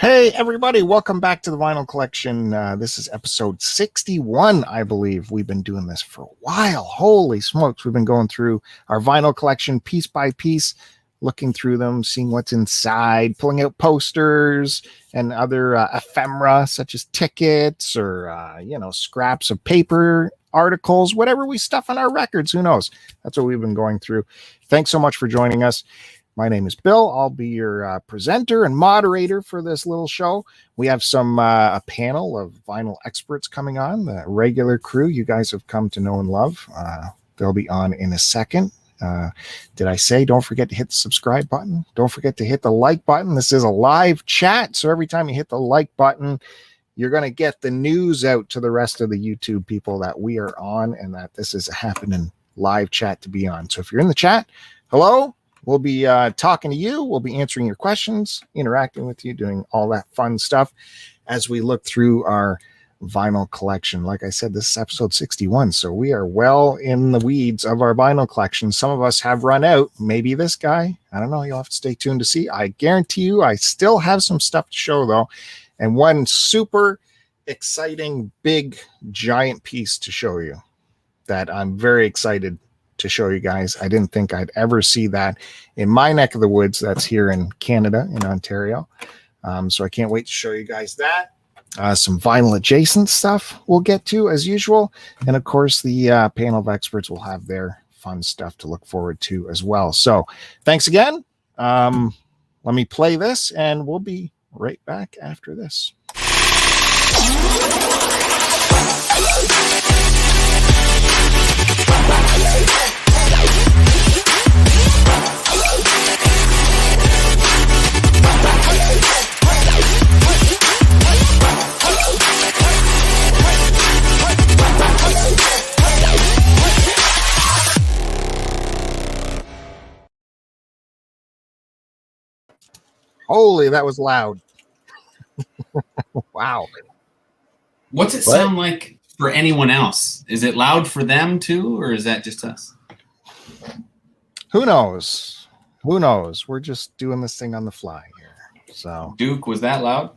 Hey, everybody, welcome back to the Vinyl Collection. This is episode 61, I believe. We've been doing this for a while. Holy smokes. We've been going through our vinyl collection piece by piece, looking through them, seeing what's inside, pulling out posters and other ephemera, such as tickets or, scraps of paper, articles, whatever we stuff on our records. Who knows? That's what we've been going through. Thanks so much for joining us. My name is Bill. I'll be your presenter and moderator for this little show. We have a panel of vinyl experts coming on, the regular crew you guys have come to know and love. They'll be on in a second. Did I say don't forget to hit the subscribe button? Don't forget to hit the like button. This is a live chat, so every time you hit the like button, you're going to get the news out to the rest of the YouTube people that we are on and that this is a happening live chat to be on. So if you're in the chat, hello. We'll be talking to you. We'll be answering your questions, interacting with you, doing all that fun stuff as we look through our vinyl collection. Like I said, this is episode 61, so we are well in the weeds of our vinyl collection. Some of us have run out. Maybe this guy. I don't know. You'll have to stay tuned to see. I guarantee you I still have some stuff to show, though, and one super exciting, big, giant piece to show you that I'm very excited to show you guys. I didn't think I'd ever see that in my neck of the woods. That's here in Canada, in Ontario. So I can't wait to show you guys that. Some vinyl adjacent stuff we'll get to as usual. And of course, the panel of experts will have their fun stuff to look forward to as well. So thanks again. Let me play this and we'll be right back after this. Holy, that was loud. Wow. What's it sound like for anyone else? Is it loud for them too, or is that just us? Who knows? Who knows? We're just doing this thing on the fly here. So, Duke, was that loud?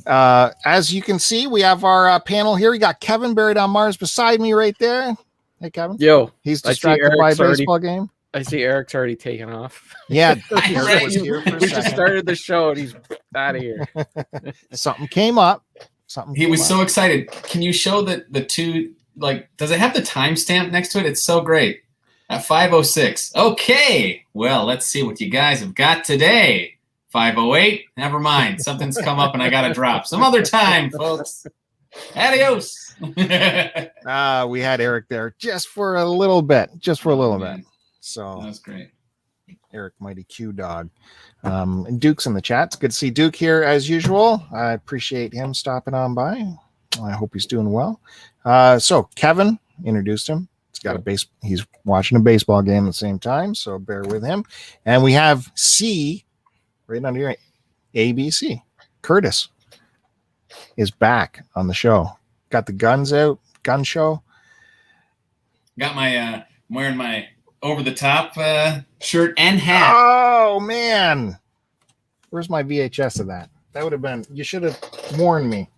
As you can see, we have our panel here. We got Kevin buried on Mars beside me right there. Hey, Kevin. Yo. He's distracted by a baseball game. I see Eric's already taken off. Yeah. Eric was here for a second. We just started the show and he's out of here. Something came up. He was so excited. Can you show the two, does it have the timestamp next to it? It's so great. At 5:06. Okay. Well, let's see what you guys have got today. 5:08. Never mind. Something's come up and I got to drop. Some other time, folks. Adios. We had Eric there just for a little bit. So that's great. Eric, mighty Q dog. And Duke's in the chat. It's good to see Duke here as usual. I appreciate him stopping on by. I hope he's doing well. So Kevin introduced him. He's watching a baseball game at the same time, so bear with him. And we have C right under here. ABC. Curtis is back on the show. Got the guns out. Gun show. Got my wearing my over-the-top shirt and hat. Oh, man. Where's my VHS of that? That would have been, you should have warned me.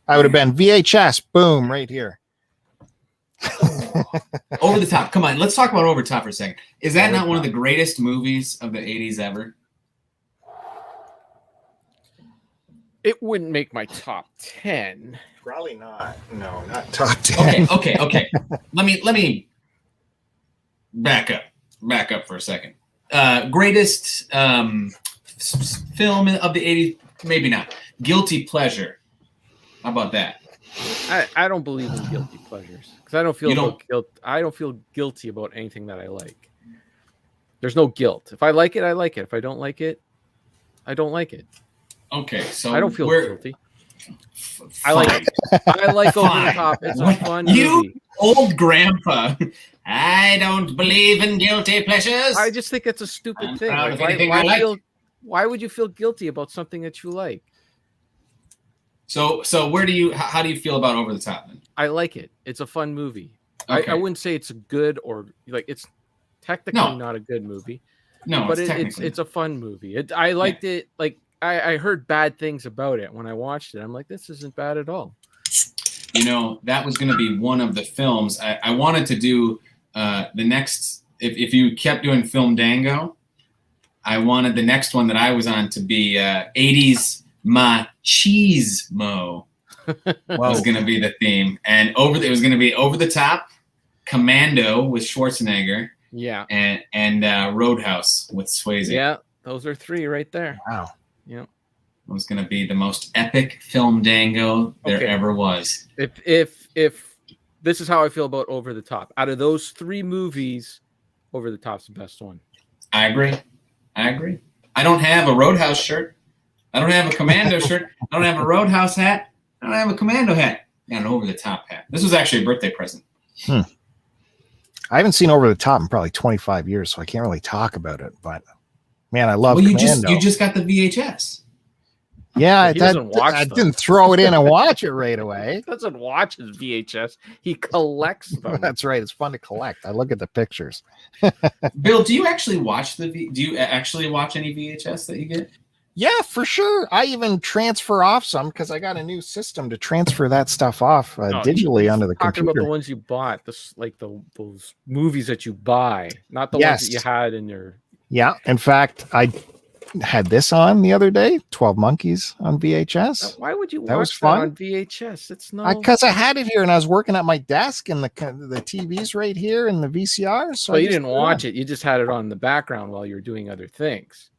I would have been VHS, boom, right here. Over the Top. Come on, let's talk about Over the Top for a second. Is that not one of the greatest movies of the 80s ever? It wouldn't make my top 10. Probably not. No, not top 10. Okay. Let me back up for a second. Greatest film of the 80s? Maybe not. Guilty pleasure. How about that? I don't believe in guilty pleasures because I don't feel guilty about anything that I like. There's no guilt. If I like it, I like it. If I don't like it, I don't like it. Okay, so I don't feel guilty. I like Over the Top. It's a fun movie. Old grandpa. I don't believe in guilty pleasures. I just think it's a stupid thing. Why would you feel guilty about something that you like? So how do you feel about Over the Top then? I like it. It's a fun movie. Okay. I wouldn't say it's a good or it's technically not a good movie. No, but it's a fun movie. I liked it. Like I heard bad things about it when I watched it. I'm like, this isn't bad at all. You know, that was going to be one of the films I wanted to do. The next, if you kept doing Film Dango, I wanted the next one that I was on to be 80s machismo. Was going to be the theme, and it was going to be Over the Top, Commando with Schwarzenegger, and Roadhouse with Swayze. Yeah, those are 3 right there. Wow. Yeah, it was going to be the most epic Film Dango there ever was. If this is how I feel about Over the Top, out of those 3 movies, Over the Top's the best one. I agree. I don't have a Roadhouse shirt. I don't have a Commando shirt. I don't have a Roadhouse hat. I don't have a Commando hat. I got an Over the Top hat. This was actually a birthday present. I haven't seen Over the Top in probably 25 years, so I can't really talk about it. But man, I love. Well, Commando. you just got the VHS. Yeah, I didn't throw it in and watch it right away. He doesn't watch his VHS. He collects them. That's right. It's fun to collect. I look at the pictures. Bill, do you actually watch any VHS that you get? Yeah, for sure. I even transfer off some because I got a new system to transfer that stuff off digitally onto the computer. Talking about the ones you bought, those movies that you buy, not the ones that you had in your. Yeah, in fact, I had this on the other day, 12 Monkeys on VHS. Why would you watch that on VHS? It's not because I had it here and I was working at my desk and the TV's right here and the VCR. So you didn't watch it. You just had it on in the background while you were doing other things.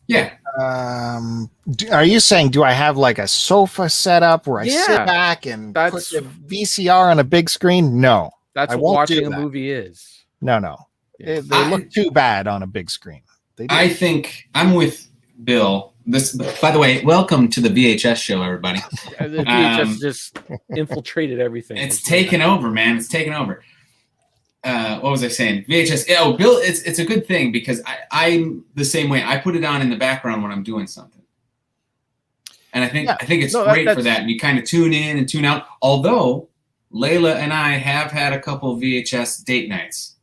Yeah. Are you saying, do I have like a sofa set up where I sit back and put the VCR on a big screen? No. That's what watching a movie is. No. Yeah. They look too bad on a big screen. I think I'm with Bill. This, by the way, welcome to the VHS show, everybody. The VHS just infiltrated everything. It's taken over, man. It's taken over. What was I saying? VHS. Oh, Bill, it's a good thing because I'm the same way. I put it on in the background when I'm doing something, and I think it's great for that. And you kind of tune in and tune out. Although Layla and I have had a couple VHS date nights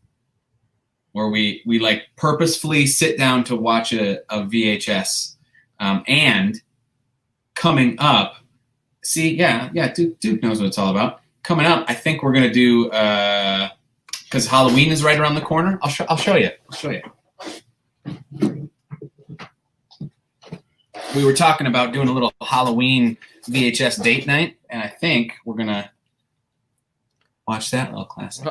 where we like purposefully sit down to watch a VHS, and coming up. See, Duke knows what it's all about. Coming up, I think we're gonna do. Because Halloween is right around the corner. I'll show you. We were talking about doing a little Halloween VHS date night, and I think we're gonna watch that little classic.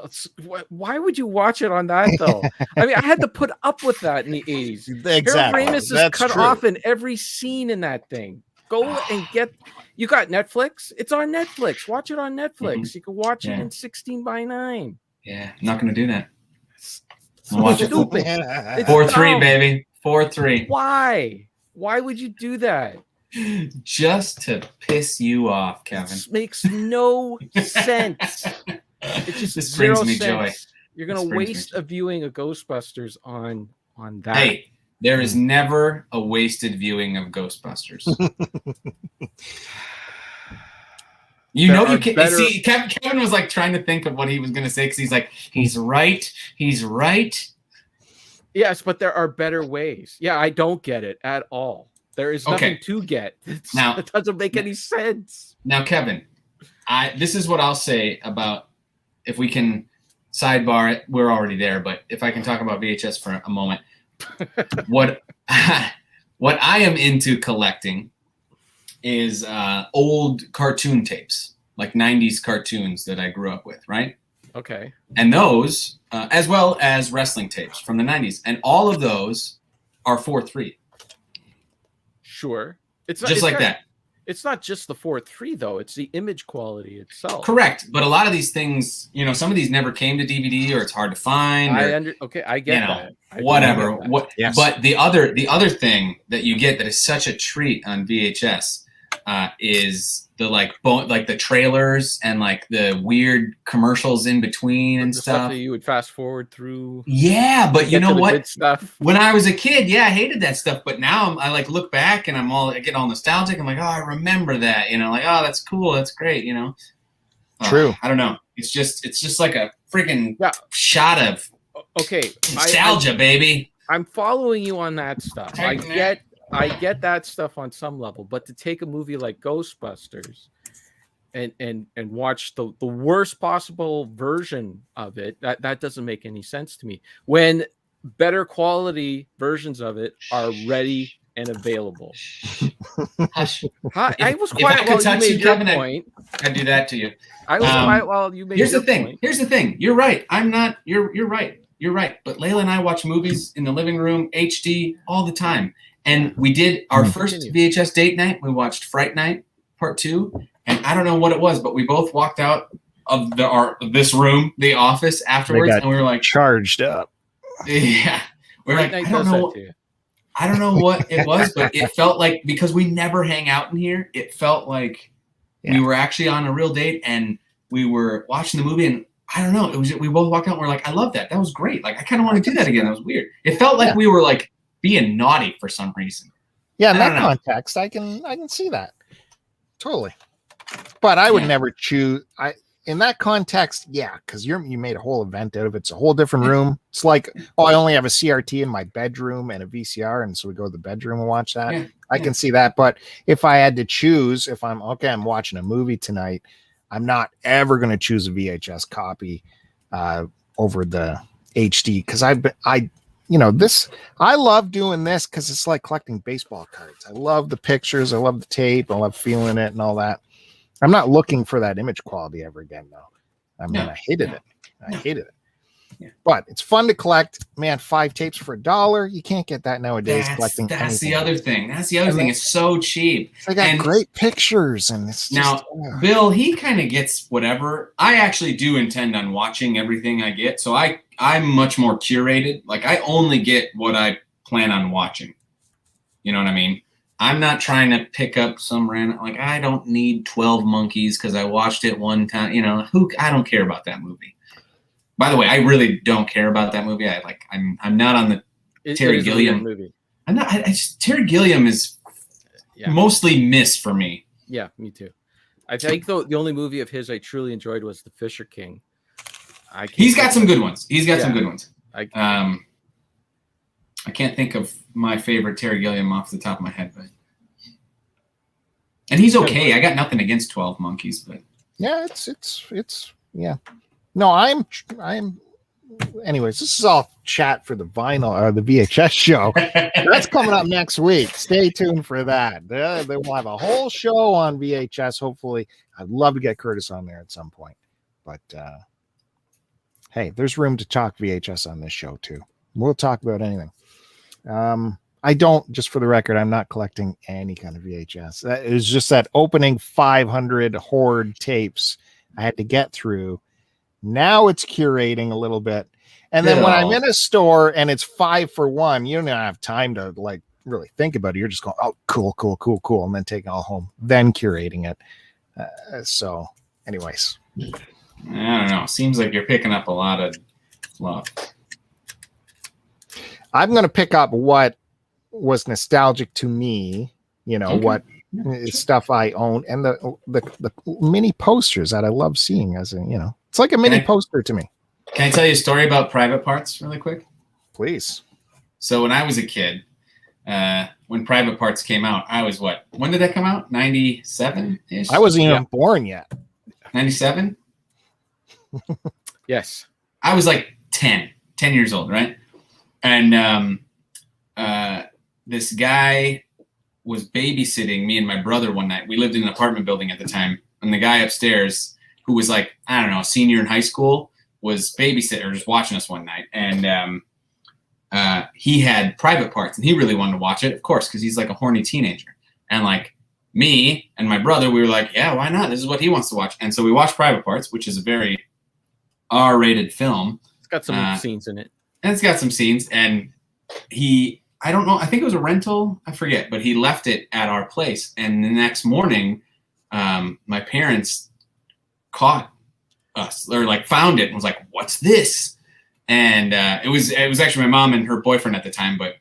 Why would you watch it on that though? I mean, I had to put up with that in the 80s. Exactly. Harold Ramis is cut off in every scene in that thing. Go and get. You got Netflix? It's on Netflix. Watch it on Netflix. Mm-hmm. You can watch it in 16:9. Yeah, I'm not going to do that. So watch stupid. 4:3, baby. 4:3. Why? Why would you do that? Just to piss you off, Kevin. This makes no sense. It just brings me joy. You're going to waste a viewing of Ghostbusters on that. Hey, there is never a wasted viewing of Ghostbusters. You can see. Kevin was like trying to think of what he was going to say because he's like, he's right. Yes, but there are better ways. Yeah, I don't get it at all. There is nothing to get. It doesn't make any sense. Now, Kevin, this is what I'll say about if we can sidebar it. We're already there, but if I can talk about VHS for a moment, what I am into collecting is old cartoon tapes, like 90s cartoons that I grew up with, right? Okay. And those, as well as wrestling tapes from the 90s. And all of those are 4:3. Sure. It's that. It's not just the 4:3 though. It's the image quality itself. Correct. But a lot of these things, some of these never came to DVD or it's hard to find. I get that. Whatever. Yes. But the other thing that you get that is such a treat on VHS is the the trailers and like the weird commercials in between and stuff that you would fast forward through. Yeah, but you know what? Stuff. When I was a kid, I hated that stuff. But now I like look back and I get all nostalgic. I'm like, oh, I remember that. Like, oh, that's cool. That's great. True. I don't know. It's just like a freaking shot of nostalgia, baby. I'm following you on that stuff. I get I get that stuff on some level, but to take a movie like Ghostbusters and watch the worst possible version of it, that doesn't make any sense to me. When better quality versions of it are ready and available. Hush. I was quiet while you made your point. I'd do that to you. I was quiet while you made your point. Here's the thing. You're right. I'm not. You're right. You're right. But Layla and I watch movies in the living room, HD, all the time. And we did our first VHS date night. We watched Fright Night Part 2. And I don't know what it was, but we both walked out of this room, the office, afterwards, and we were like charged up. Yeah, we're like, I don't know what it was, but it felt like, because we never hang out in here, it felt like we were actually on a real date, and we were watching the movie, and I don't know, it was, we both walked out and we're like, I love that. That was great. Like, I kind of want to do that again. That was weird. It felt like we were like being naughty for some reason. Yeah, in that context, I can see that. Totally. But I would never choose. In that context, yeah, because you made a whole event out of it. It's a whole different room. It's like, I only have a CRT in my bedroom and a VCR, and so we go to the bedroom and watch that. I can see that. But if I had to choose, if I'm watching a movie tonight, I'm not ever going to choose a VHS copy over the HD, because I love doing this because it's like collecting baseball cards. I love the pictures. I love the tape. I love feeling it and all that. I'm not looking for that image quality ever again, though. I mean, I hated it. I hated it. Yeah. But it's fun to collect. Man, 5 tapes for $1. You can't get that nowadays. That's the other thing. That's the other thing. It's so cheap. They got great pictures, and it's just, Bill, he kind of gets whatever. I actually do intend on watching everything I get, so I'm much more curated. Like, I only get what I plan on watching. You know what I mean? I'm not trying to pick up some random, like, I don't need 12 Monkeys because I watched it one time. You know, I don't care about that movie. By the way, I really don't care about that movie. I'm not on the Terry Gilliam movie. I'm not. Terry Gilliam is mostly miss for me. Yeah, me too. I think the only movie of his I truly enjoyed was The Fisher King. He's got some good ones. Some good ones. I can't think of my favorite Terry Gilliam off the top of my head, and he's okay. I got nothing against 12 Monkeys, but yeah, it's yeah. No, I'm. Anyways, this is all chat for the vinyl or the VHS show. That's coming up next week. Stay tuned for that. They will have a whole show on VHS. Hopefully, I'd love to get Curtis on there at some point. But hey, there's room to talk VHS on this show too. We'll talk about anything. I don't, just for the record, I'm not collecting any kind of VHS. It was just that opening 500 horde tapes I had to get through. Now it's curating a little bit. And then when I'm in a store and it's 5 for 1, you don't have time to like really think about it. You're just going, oh, cool. And then taking it all home, then curating it. So anyways. I don't know. Seems like you're picking up a lot of fluff. I'm going to pick up what was nostalgic to me, what stuff I own, and the mini posters that I love seeing it's like a mini poster to me. Can I tell you a story about Private Parts really quick? Please. So when I was a kid, when Private Parts came out, I was what? When did that come out? 97-ish? I wasn't even born yet. 97? Yes. I was like 10 years old, right? And this guy was babysitting me and my brother one night. We lived in an apartment building at the time. And the guy upstairs, who was like, I don't know, a senior in high school, was babysitting or just watching us one night. And he had Private Parts, and he really wanted to watch it, of course, because he's like a horny teenager. And like me and my brother, we were like, yeah, why not? This is what he wants to watch. And so we watched Private Parts, which is a very R-rated film. It's got some scenes in it. And it's got some scenes. And I don't know, I think it was a rental, I forget, but he left it at our place. And the next morning, my parents caught us, or like found it and was like, what's this? And it was actually my mom and her boyfriend at the time, but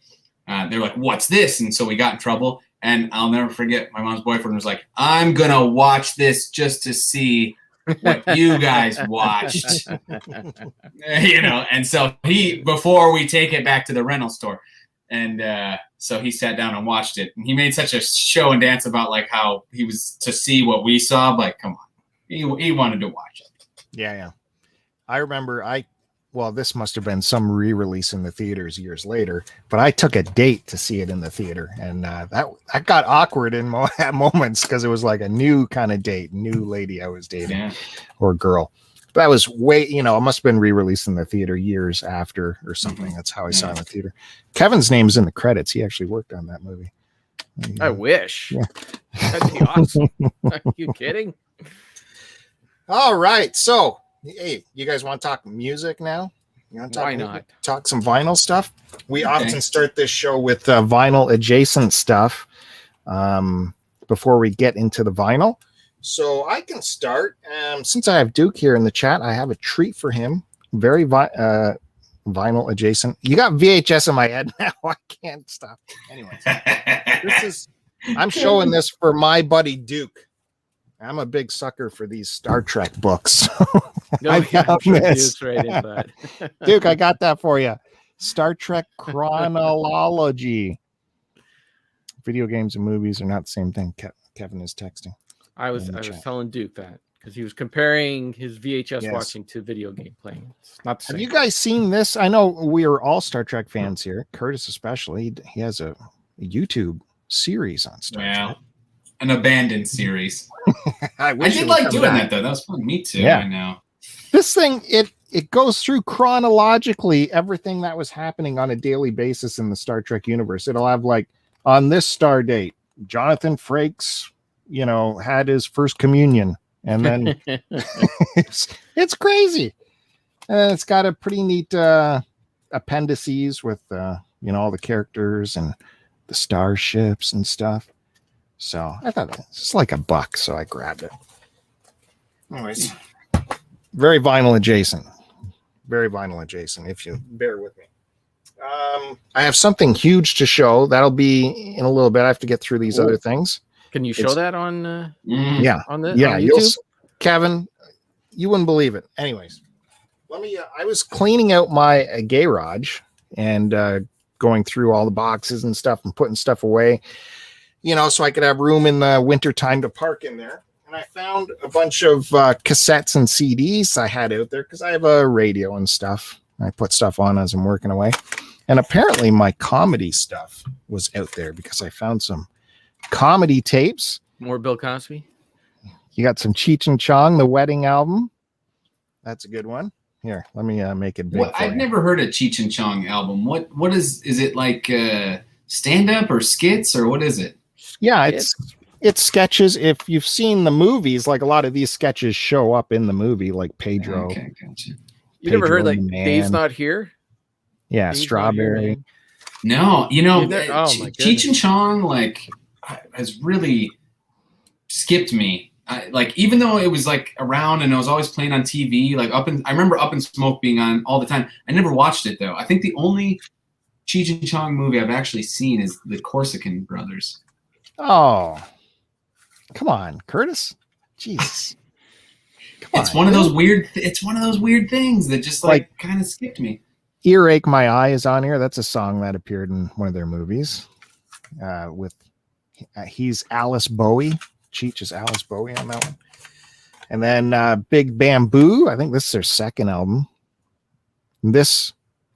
they were like, what's this? And so we got in trouble. And I'll never forget, my mom's boyfriend was like, I'm going to watch this just to see what you guys watched. And so before we take it back to the rental store, And so he sat down and watched it, and he made such a show and dance about like how he was to see what we saw. Like, come on, he wanted to watch it. Yeah. I remember this must have been some re-release in the theaters years later, but I took a date to see it in the theater, and that got awkward in at moments because it was like a new kind of date, new lady I was dating or girl. But that was it must have been re-released in the theater years after or something. That's how I saw it in the theater. Kevin's name's in the credits. He actually worked on that movie. I wish. Yeah. That'd be awesome. Are you kidding? All right. So, hey, you guys want to talk music now? You want to talk Why not? Talk some vinyl stuff? We often start this show with vinyl adjacent stuff before we get into the vinyl. So I can start. Since I have Duke here in the chat, I have a treat for him. Very vinyl adjacent. You got VHS in my head now. I can't stop. Anyways, I'm showing this for my buddy Duke. I'm a big sucker for these Star Trek books. No, Duke's right in that. Duke, I got that for you. Star Trek chronology. Video games and movies are not the same thing. Kevin is texting. I was telling Duke that because he was comparing his VHS watching to video game playing. It's not the same. Have you guys seen this? I know we are all Star Trek fans here. Curtis especially. He has a YouTube series on Star Trek. An abandoned series. I did like doing that though. That was fun. Me too. Yeah. I know. This thing, it goes through chronologically everything that was happening on a daily basis in the Star Trek universe. It'll have like on this star date, Jonathan Frakes, had his first communion, and then it's crazy. And it's got a pretty neat appendices with all the characters and the starships and stuff. So I thought it's just like $1, so I grabbed it. Anyways, very vinyl adjacent. Very vinyl adjacent, if you bear with me. I have something huge to show. That'll be in a little bit. I have to get through these other things. Can you show that on on YouTube? Kevin, you wouldn't believe it. Anyways, I was cleaning out my garage and going through all the boxes and stuff and putting stuff away, so I could have room in the winter time to park in there. And I found a bunch of cassettes and CDs I had out there because I have a radio and stuff. I put stuff on as I'm working away. And apparently my comedy stuff was out there because I found some comedy tapes. More Bill Cosby. You got some Cheech and Chong, the wedding album. That's a good one. Here, let me make it big. I've never heard a Cheech and Chong album. What is it like stand-up or skits or what is it? Yeah, it's sketches. If you've seen the movies, like a lot of these sketches show up in the movie, like Pedro. Okay, gotcha. You never heard like Dave's Not Here? Yeah, Dave's Strawberry. No, Cheech and Chong has really skipped me. Even though it was like around and I was always playing on TV, I remember Up in Smoke being on all the time. I never watched it though. I think the only Cheech and Chong movie I've actually seen is the Corsican Brothers. Oh, come on, Curtis. Jesus. It's one of those weird things that just kind of skipped me. Earache My Eye is on here. That's a song that appeared in one of their movies. He's Alice Bowie. Cheech is Alice Bowie on that one. And then Big Bamboo. I think this is their second album.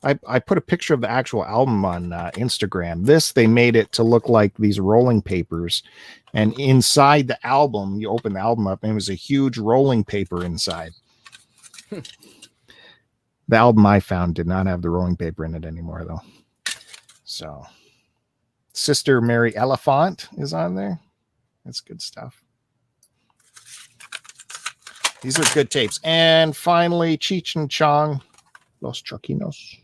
I put a picture of the actual album on Instagram. They made it to look like these rolling papers. And inside the album, you open the album up and it was a huge rolling paper inside. The album I found did not have the rolling paper in it anymore, though. So, Sister Mary Elephant is on there. That's good stuff. These are good tapes. And finally, Cheech and Chong, Los Chuquinos.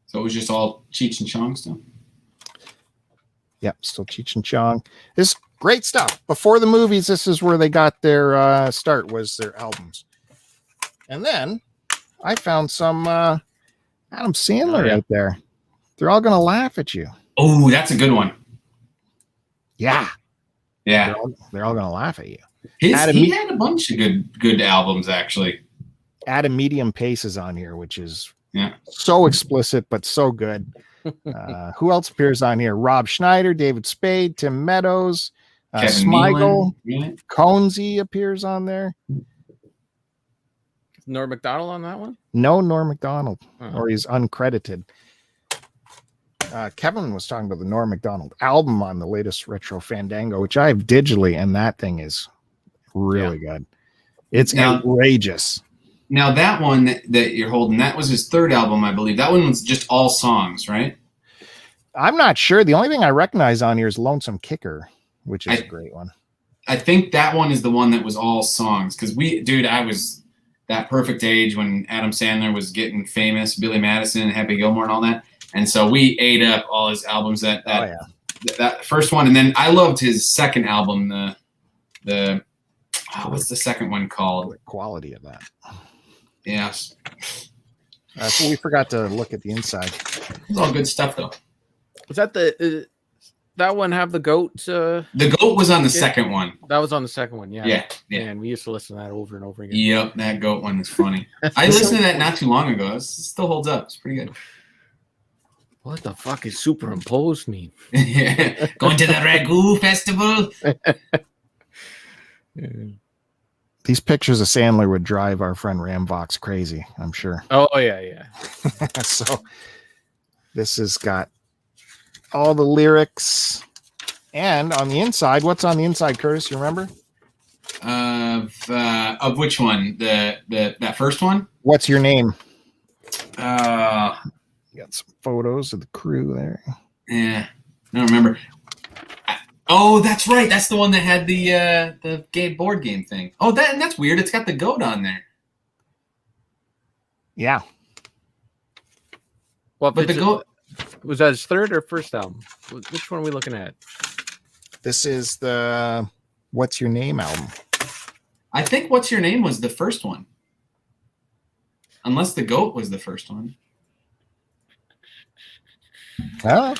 So it was just all Cheech and Chong stuff? Yep, still Cheech and Chong. This is great stuff. Before the movies, this is where they got their start, was their albums. And then I found some Adam Sandler out there. They're all going to laugh at you. Oh, that's a good one. Yeah. Yeah. They're all going to laugh at you. He had a bunch of good albums, actually. At a Medium Pace is on here, which is so explicit, but so good. Who else appears on here? Rob Schneider, David Spade, Tim Meadows, Kevin Smigel, Nealon. Conesy appears on there. Norm Macdonald on that one? No Norm Macdonald, Oh. or he's uncredited. Kevin was talking about the Norm Macdonald album on the latest Retro Fandango, which I have digitally, and that thing is really good. It's outrageous. Now that one that you're holding, that was his third album, I believe. That one was just all songs, right? I'm not sure. The only thing I recognize on here is Lonesome Kicker, which is a great one. I think that one is the one that was all songs. Because I was that perfect age when Adam Sandler was getting famous, Billy Madison, Happy Gilmore and all that. And so we ate up all his albums, that first one. And then I loved his second album, what's the second one called? The quality of that. Yes. So we forgot to look at the inside. It's all good stuff, though. Was that that one have the goat? The goat was on the second one. That was on the second one, yeah. Yeah. Man, we used to listen to that over and over again. Yep, that goat one is funny. I listened to that not too long ago. It still holds up. It's pretty good. What the fuck is superimposed mean? Going to the Ragu Festival? These pictures of Sandler would drive our friend Ramvox crazy, I'm sure. Oh, yeah. So this has got all the lyrics. And on the inside, what's on the inside, Curtis? You remember? Of which one? That first one? What's your name? You got some photos of the crew there. Yeah, I don't remember. Oh, that's right. That's the one that had the game board game thing. Oh, that's weird. It's got the goat on there. Yeah. Well, but the goat was that his third or first album? Which one are we looking at? This is the What's Your Name album. I think What's Your Name was the first one. Unless the goat was the first one. I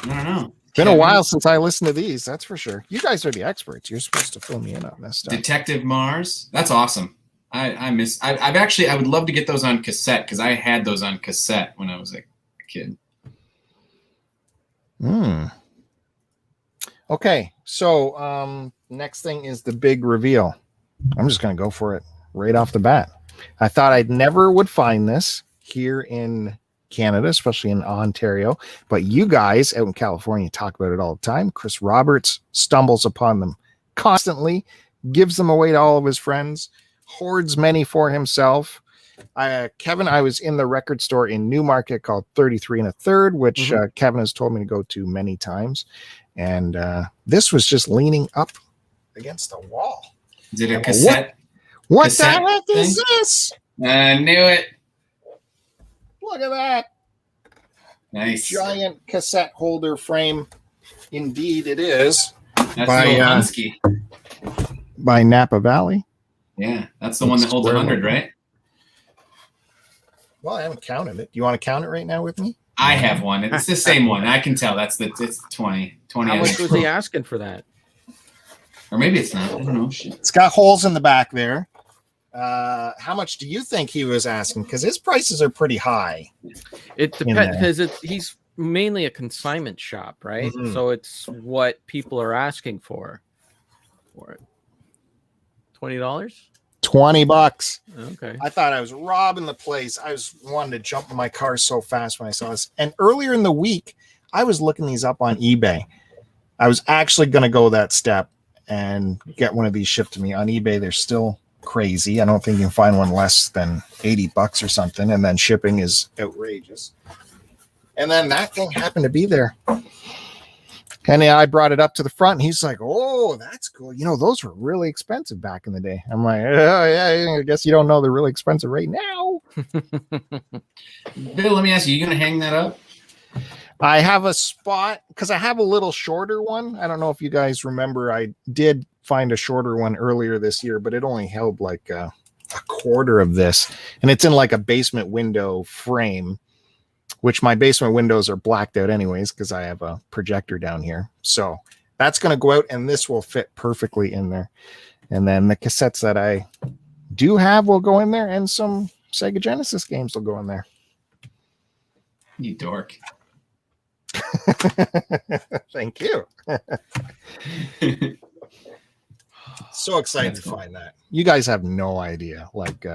don't know. It's been a while since I listened to these, that's for sure. You guys are the experts. You're supposed to fill me in on this stuff. Detective Mars. That's awesome. I would love to get those on cassette because I had those on cassette when I was a kid. Okay, so next thing is the big reveal. I'm just going to go for it right off the bat. I thought I'd never would find this here in Canada, especially in Ontario, but you guys out in California talk about it all the time. Chris Roberts stumbles upon them constantly, gives them away to all of his friends, hoards many for himself. Kevin, I was in the record store in Newmarket called 33 1/3, which Kevin has told me to go to many times. And this was just leaning up against the wall. Is it a cassette? What the heck is this? I knew it. Look at that. Nice. Giant cassette holder frame. Indeed it is. That's Husky. By Napa Valley. Yeah, that's the one that holds 100, right? Well, I haven't counted it. Do you want to count it right now with me? I have one. It's the same one. I can tell. It's 20. How much was he asking for that? Or maybe it's not. I don't know. It's got holes in the back there. How much do you think he was asking? Because his prices are pretty high. It depends because he's mainly a consignment shop, right? So it's what people are asking for it. $20? $20. Okay. I thought I was robbing the place. I was wanting to jump in my car so fast when I saw this. And earlier in the week, I was looking these up on eBay. I was actually going to go that step and get one of these shipped to me on eBay. They're still crazy. I don't think you can find one less than $80 or something. And then shipping is outrageous. And then that thing happened to be there. And I brought it up to the front, and he's like, "Oh, that's cool. You know, those were really expensive back in the day." I'm like, "Oh, yeah, I guess you don't know they're really expensive right now." Bill, let me ask you, you going to hang that up? I have a spot, because I have a little shorter one. I don't know if you guys remember, I did find a shorter one earlier this year, but it only held like a quarter of this. And it's in like a basement window frame, which my basement windows are blacked out anyways because I have a projector down here. So that's going to go out, and this will fit perfectly in there. And then the cassettes that I do have will go in there, and some Sega Genesis games will go in there. You dork. Thank you. So excited to find that. You guys have no idea, like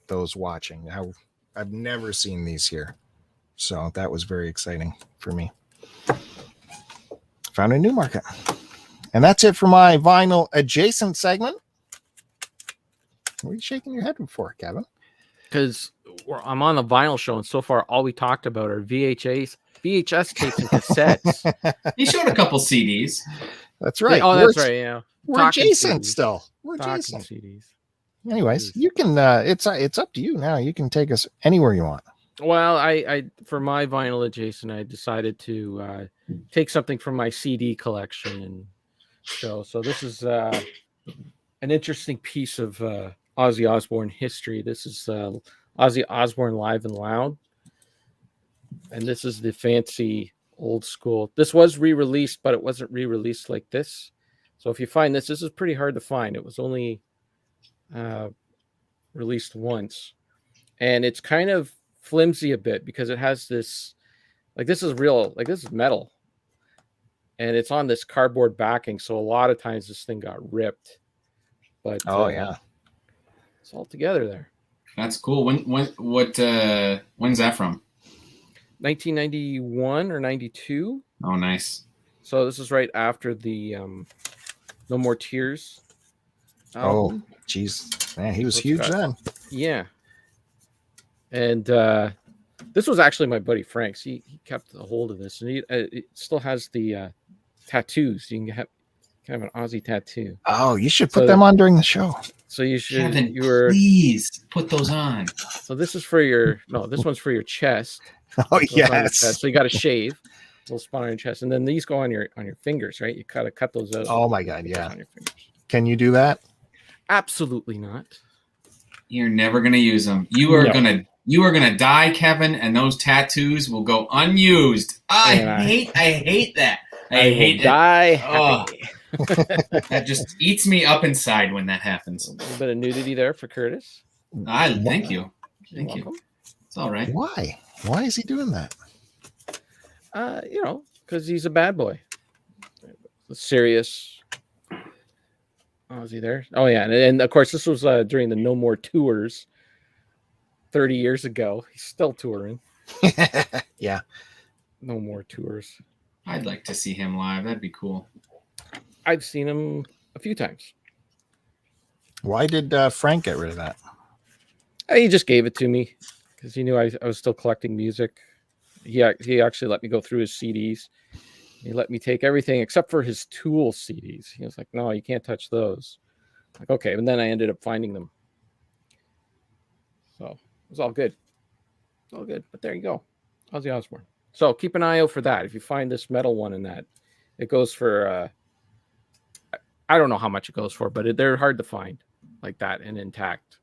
those watching, how I've never seen these here. So that was very exciting for me. Found a new market. And that's it for my vinyl adjacent segment. What are you shaking your head for, Kevin? Because I'm on the vinyl show, and so far all we talked about are VHS tapes and cassettes. He showed a couple CDs. That's right. That's right. Yeah, we're adjacent still. We're adjacent. CDs. Anyways, you can. It's up to you now. You can take us anywhere you want. Well, I for my vinyl adjacent, I decided to take something from my CD collection and show. So this is an interesting piece of Ozzy Osbourne history. This is Ozzy Osbourne Live and Loud, and this is the fancy old school. This was re-released, but it wasn't re-released like this. So if you find this is pretty hard to find. It was only released once, and it's kind of flimsy a bit because it has this, like, this is real, like this is metal, and it's on this cardboard backing. So a lot of times this thing got ripped. But it's all together there. That's cool. When's that from? 1991 or 92. Oh, nice. So this is right after the No More Tears album. Oh, jeez, man, he was huge then. Yeah. And this was actually my buddy Frank's. He kept a hold of this, and it still has the tattoos. You can have an Ozzy tattoo. Oh, you should put them on during the show. So you should. Kevin, please put those on. So this is for your. No, this one's for your chest. Oh, yes. So you got to shave a little spot on your chest, and then these go on your fingers, right? You gotta cut those out. Oh my God, yeah. On your fingers. Can you do that? Absolutely not. You're never gonna use them. You are gonna die, Kevin, and those tattoos will go unused. I hate that. I hate die. Oh. That just eats me up inside when that happens. A little bit of nudity there for Curtis. Thank you. Thank you. It's all right. Why? Why is he doing that? Because he's a bad boy. Serious. Oh, is he there? Oh, yeah. And of course, this was during the No More Tours 30 years ago. He's still touring. Yeah. No More Tours. I'd like to see him live. That'd be cool. I've seen him a few times. Why did Frank get rid of that? He just gave it to me because he knew I was still collecting music. He actually let me go through his CDs. He let me take everything except for his Tool CDs. He was like, no, you can't touch those. Like, okay. And then I ended up finding them. So it was all good. All good. But there you go. Ozzy Osbourne. So keep an eye out for that. If you find this metal one in that, it goes for, I don't know how much it goes for, but they're hard to find like that and intact.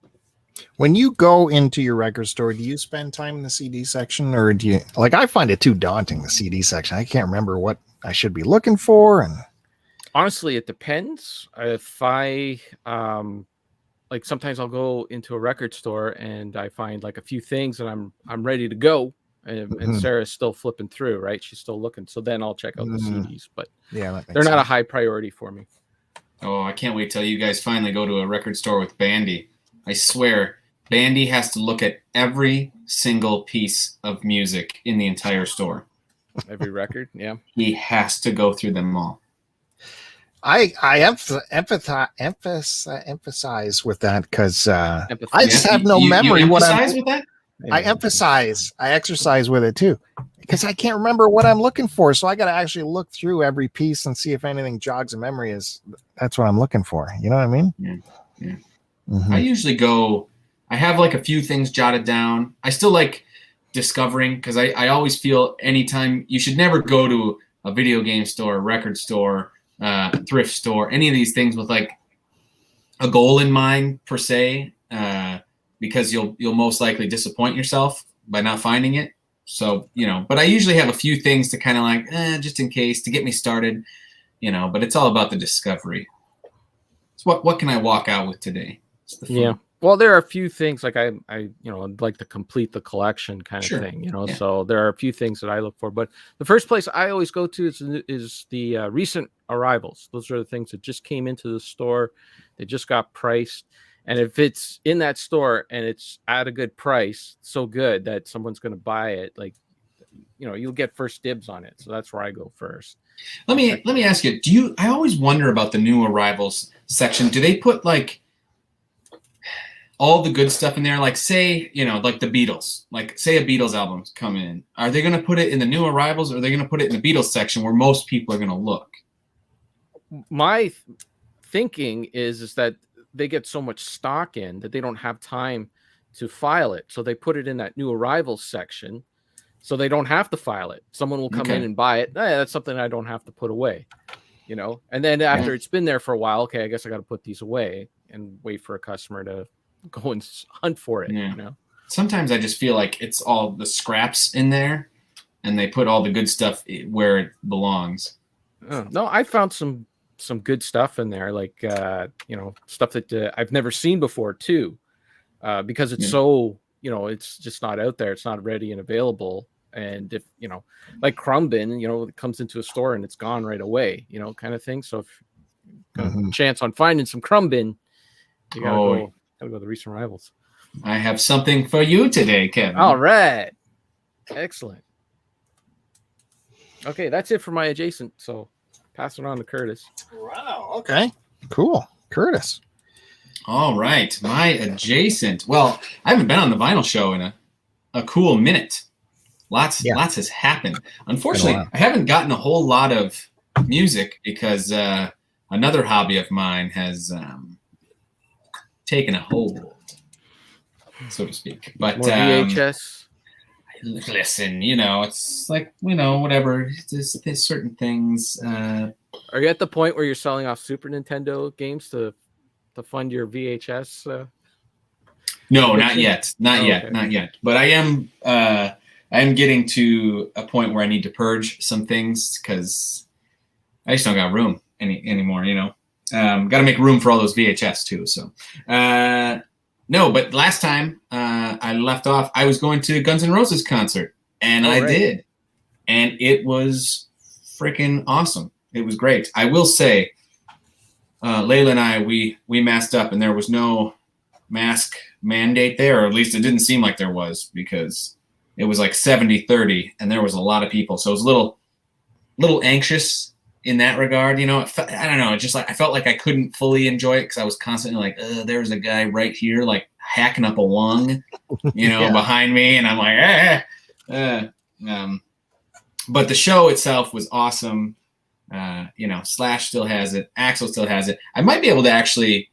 When you go into your record store, do you spend time in the CD section, or do you, like, I find it too daunting, the CD section. I can't remember what I should be looking for. And honestly, it depends. If I, like, sometimes I'll go into a record store and I find like a few things and I'm ready to go. And Sarah's still flipping through, right? She's still looking. So then I'll check out the CDs, but yeah, they're not a high priority for me. Oh, I can't wait till you guys finally go to a record store with Bandy. I swear, Bandy has to look at every single piece of music in the entire store. Every record, yeah. He has to go through them all. I emphasize with that because I just have no memory. You emphasize with that? I exercise with it too, because I can't remember what I'm looking for. So I got to actually look through every piece and see if anything jogs a memory. That's what I'm looking for. You know what I mean? Yeah. Yeah. Mm-hmm. I usually go, I have like a few things jotted down. I still like discovering, because I always feel anytime, you should never go to a video game store, record store, thrift store, any of these things with like a goal in mind per se, because you'll most likely disappoint yourself by not finding it. So, but I usually have a few things to kind of like, just in case, to get me started, but it's all about the discovery. It's what can I walk out with today? Yeah. Well, there are a few things like I I'd like to complete the collection kind of thing, Yeah. So there are a few things that I look for, but the first place I always go to is the recent arrivals. Those are the things that just came into the store, they just got priced, and if it's in that store and it's at a good price, so good that someone's going to buy it, like you'll get first dibs on it. So that's where I go first. Let me ask you. I always wonder about the new arrivals section. Do they put like all the good stuff in there? Like say, like the Beatles. Like say a Beatles album's come in. Are they going to put it in the new arrivals, or are they going to put it in the Beatles section where most people are going to look? My thinking is that they get so much stock in that they don't have time to file it. So they put it in that new arrivals section. So they don't have to file it. Someone will come in and buy it. That's something I don't have to put away, And then after it's been there for a while, okay, I guess I got to put these away and wait for a customer to go and hunt for it. Sometimes I just feel like it's all the scraps in there, and they put all the good stuff where it belongs. No, I found some good stuff in there, like stuff that I've never seen before too, because it's so it's just not out there. It's not ready and available. And if like Crumbin, it comes into a store and it's gone right away, kind of thing. So if you've got a chance on finding some Crumbin, you gotta go to the recent arrivals. I have something for you today, Kevin. All right, excellent. Okay, that's it for my adjacent. So pass it on to Curtis. Wow. Okay. Cool, Curtis. All right, my adjacent. Well, I haven't been on the vinyl show in a cool minute. Lots has happened. Unfortunately, I haven't gotten a whole lot of music because another hobby of mine has taken a hold, so to speak. But more VHS. Listen, it's like whatever. There's certain things. Are you at the point where you're selling off Super Nintendo games to fund your VHS? No, not yet. Not yet. But I am getting to a point where I need to purge some things because I just don't got room anymore. Got to make room for all those VHS too. So, no. But last time I left off, I was going to Guns N' Roses concert, and I did, and it was freaking awesome. It was great. I will say, Layla and I, we masked up, and there was no mask mandate there, or at least it didn't seem like there was, because it was like 70-30, and there was a lot of people. So it was a little anxious in that regard. I don't know. It's just like I felt like I couldn't fully enjoy it because I was constantly like, there's a guy right here, like hacking up a lung, behind me, and I'm like, But the show itself was awesome. Slash still has it. Axl still has it. I might be able to actually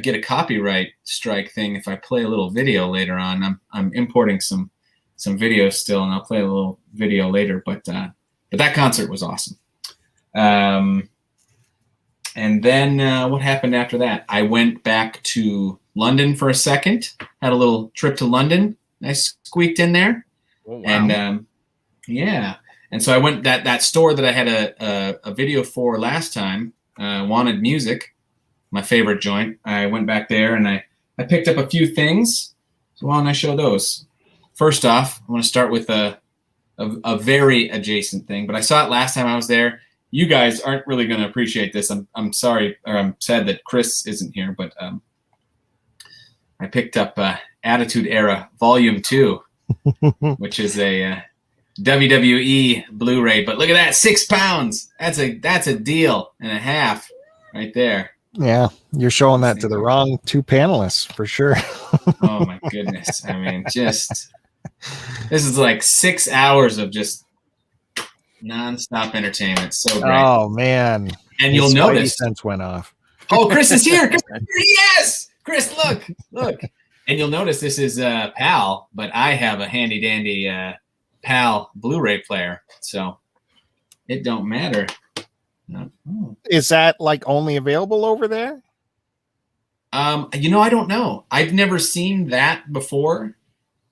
get a copyright strike thing if I play a little video later on. I'm importing some videos still, and I'll play a little video later. But that concert was awesome. And then what happened after that? I went back to London for a second. Had a little trip to London. I squeaked in there. Oh, wow. And and so I went that store that I had a video for last time. Wanted Music, my favorite joint. I went back there and I picked up a few things. So why don't I show those? First off, I want to start with a very adjacent thing, but I saw it last time I was there. You guys aren't really going to appreciate this. I'm sorry, or I'm sad that Chris isn't here, but I picked up Attitude Era Volume 2, which is a WWE Blu-ray. But look at that, £6. That's a deal and a half right there. Yeah, you're showing that to the wrong two panelists for sure. Oh my goodness. I mean, this is like 6 hours of just non-stop entertainment. So great. Oh man. And you'll notice sense went off. Oh, Chris is here. Yes. Chris, look. And you'll notice this is PAL, but I have a handy dandy PAL Blu-ray player. So it don't matter. No. Oh. Is that like only available over there? I don't know. I've never seen that before.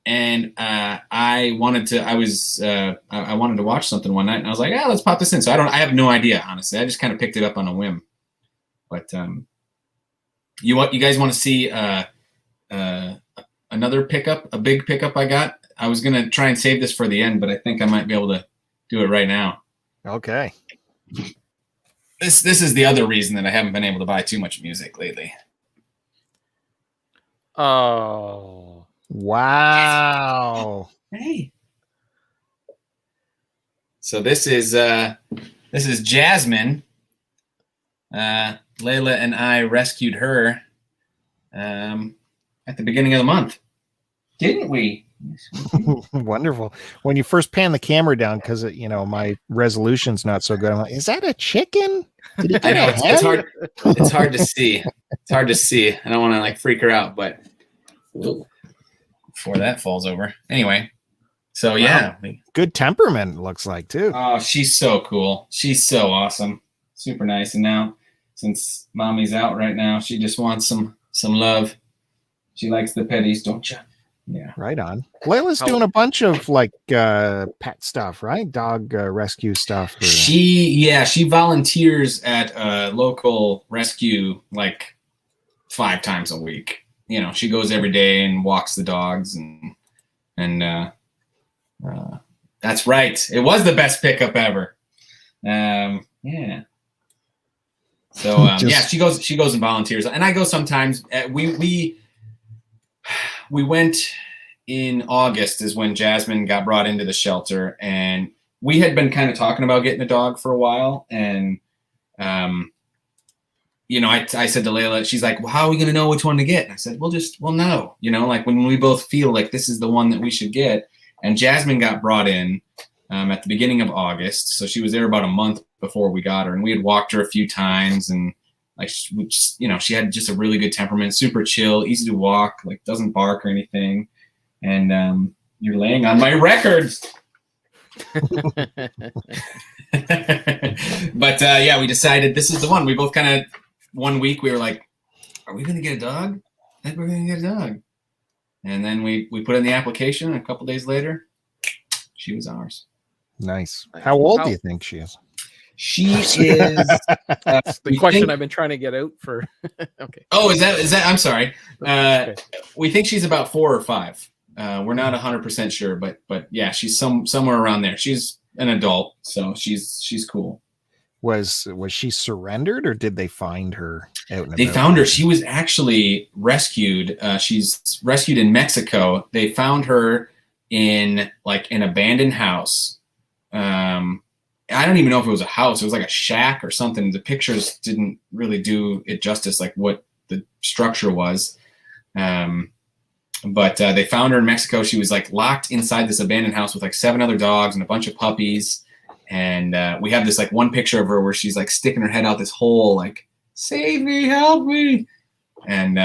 And I wanted to watch something one night, and I was like, let's pop this in. So I have no idea, honestly. I just kind of picked it up on a whim. But you guys want to see another pickup, a big pickup I got. I was gonna try and save this for the end, but I think I might be able to do it right now. Okay. This is the other reason that I haven't been able to buy too much music lately. Oh. Wow. Hey. So this is Jasmine. Layla and I rescued her at the beginning of the month. Didn't we? Wonderful. When you first pan the camera down, because my resolution's not so good, I'm like, is that a chicken? Did he I know get a it's hen? hard. It's hard to see. It's hard to see. I don't want to like freak her out, but before that falls over. Anyway, so yeah, Good temperament, looks like, too. oh, she's so cool. She's so awesome. Super nice. And now, since mommy's out right now, she just wants some love. She likes the petties, don't you? Yeah. Right on. Layla's doing a bunch of like pet stuff, right? Dog rescue stuff. She volunteers at a local rescue like 5 times a week. She goes every day and walks the dogs and that's right. It was the best pickup ever. Yeah. So yeah, she goes and volunteers, and I go sometimes. We went in August is when Jasmine got brought into the shelter, and we had been kind of talking about getting a dog for a while. And, I said to Layla, she's like, well, how are we going to know which one to get? And I said, we'll know, like when we both feel like this is the one that we should get. And Jasmine got brought in at the beginning of August. So she was there about a month before we got her, and we had walked her a few times, and like, she had just a really good temperament, super chill, easy to walk, like doesn't bark or anything. And you're laying on my records. But yeah, we decided this is the one. We both kind of, one week we were like, are we going to get a dog? I think we're going to get a dog. And then we put in the application, and a couple days later, she was ours. Nice. How old do you think she is? She is the question I've been trying to get out for. Okay. Oh, is that? I'm sorry. Okay. We think she's about 4 or 5. We're not 100% sure, but yeah, she's somewhere around there. She's an adult, so she's cool. Was she surrendered, or did they find her out? They found her. She was actually rescued. She's rescued in Mexico. They found her in like an abandoned house. I don't even know if it was a house. It was like a shack or something. The pictures didn't really do it justice, like what the structure was. But they found her in Mexico. She was like locked inside this abandoned house with like 7 other dogs and a bunch of puppies. And we have this like one picture of her where she's like sticking her head out this hole, like, save me, help me. And,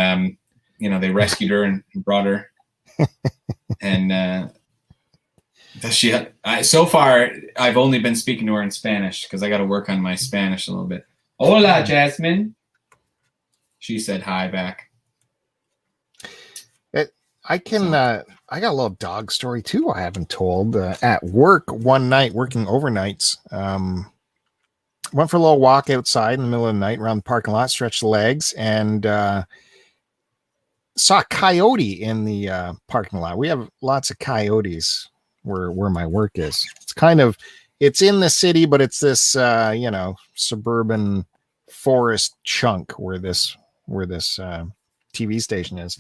they rescued her and brought her. And so far, I've only been speaking to her in Spanish because I got to work on my Spanish a little bit. Hola, Jasmine. She said hi back. I got a little dog story too I haven't told. At work one night, working overnights, went for a little walk outside in the middle of the night around the parking lot, stretched the legs, and saw a coyote in the parking lot. We have lots of coyotes where my work is. It's in the city, but it's this suburban forest chunk where this TV station is.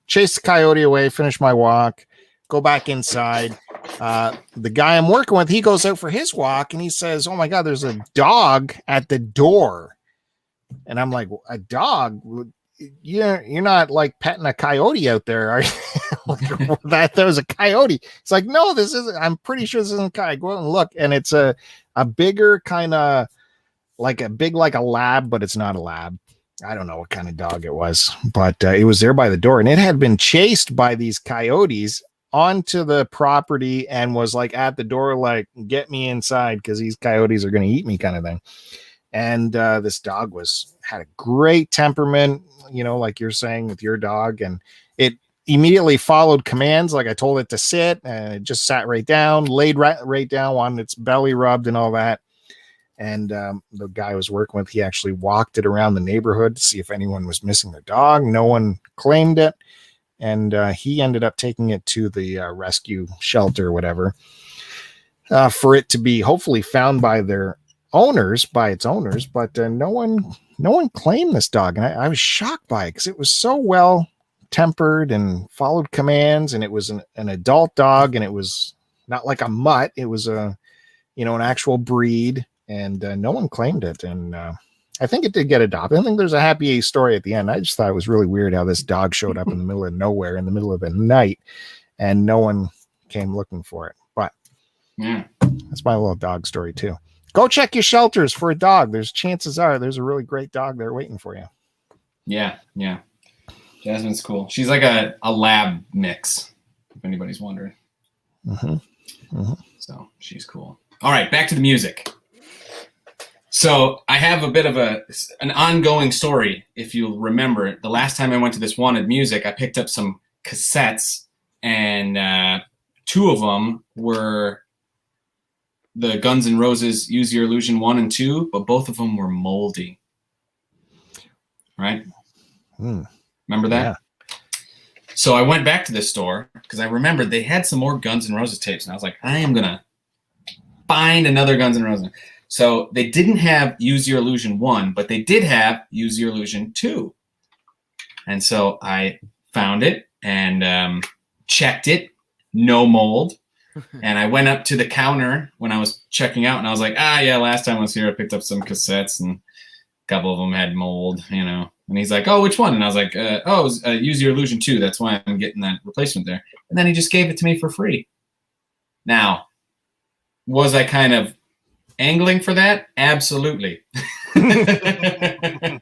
Chase the coyote away, finish my walk, go back inside. The guy I'm working with, he goes out for his walk, and he says, oh my God, there's a dog at the door. And I'm like, a dog? You're not like petting a coyote out there, are you? That there was a coyote. It's like, no, this isn't. I'm pretty sure this isn't a coyote. Go out and look. And it's a bigger kind of like a lab, but it's not a lab. I don't know what kind of dog it was, but it was there by the door, and it had been chased by these coyotes onto the property and was like at the door, like, get me inside because these coyotes are going to eat me, kind of thing. And this dog had a great temperament, like you're saying with your dog, and it immediately followed commands. Like I told it to sit, and it just sat right down, laid right down, on its belly rubbed and all that. And the guy I was working with, he actually walked it around the neighborhood to see if anyone was missing their dog. No one claimed it. And he ended up taking it to the rescue shelter or whatever for it to be hopefully found by its owners. But no one claimed this dog. And I was shocked by it because it was so well tempered and followed commands. And it was an adult dog, and it was not like a mutt. It was an actual breed. And no one claimed it. And I think it did get adopted. I think there's a happy story at the end. I just thought it was really weird how this dog showed up in the middle of nowhere in the middle of the night, and no one came looking for it. But yeah, that's my little dog story too. Go check your shelters for a dog. Chances are there's a really great dog there waiting for you. Yeah. Jasmine's cool. She's like a lab mix, if anybody's wondering. So she's cool. All right, back to the music. So I have a bit of an ongoing story. If you'll remember, the last time I went to this Wanted Music, I picked up some cassettes, and 2 of them were the Guns N' Roses Use Your Illusion 1 and 2, but both of them were moldy. Right? Remember that? Yeah. So I went back to this store because I remembered they had some more Guns N' Roses tapes, and I was like, I am going to find another Guns N' Roses. So they didn't have Use Your Illusion 1, but they did have Use Your Illusion 2. And so I found it and checked it, no mold. And I went up to the counter when I was checking out, and I was like, yeah, last time I was here, I picked up some cassettes, and a couple of them had mold, And he's like, oh, which one? And I was like, Use Your Illusion 2. That's why I'm getting that replacement there. And then he just gave it to me for free. Now, was I kind of angling for that? Absolutely. Yeah,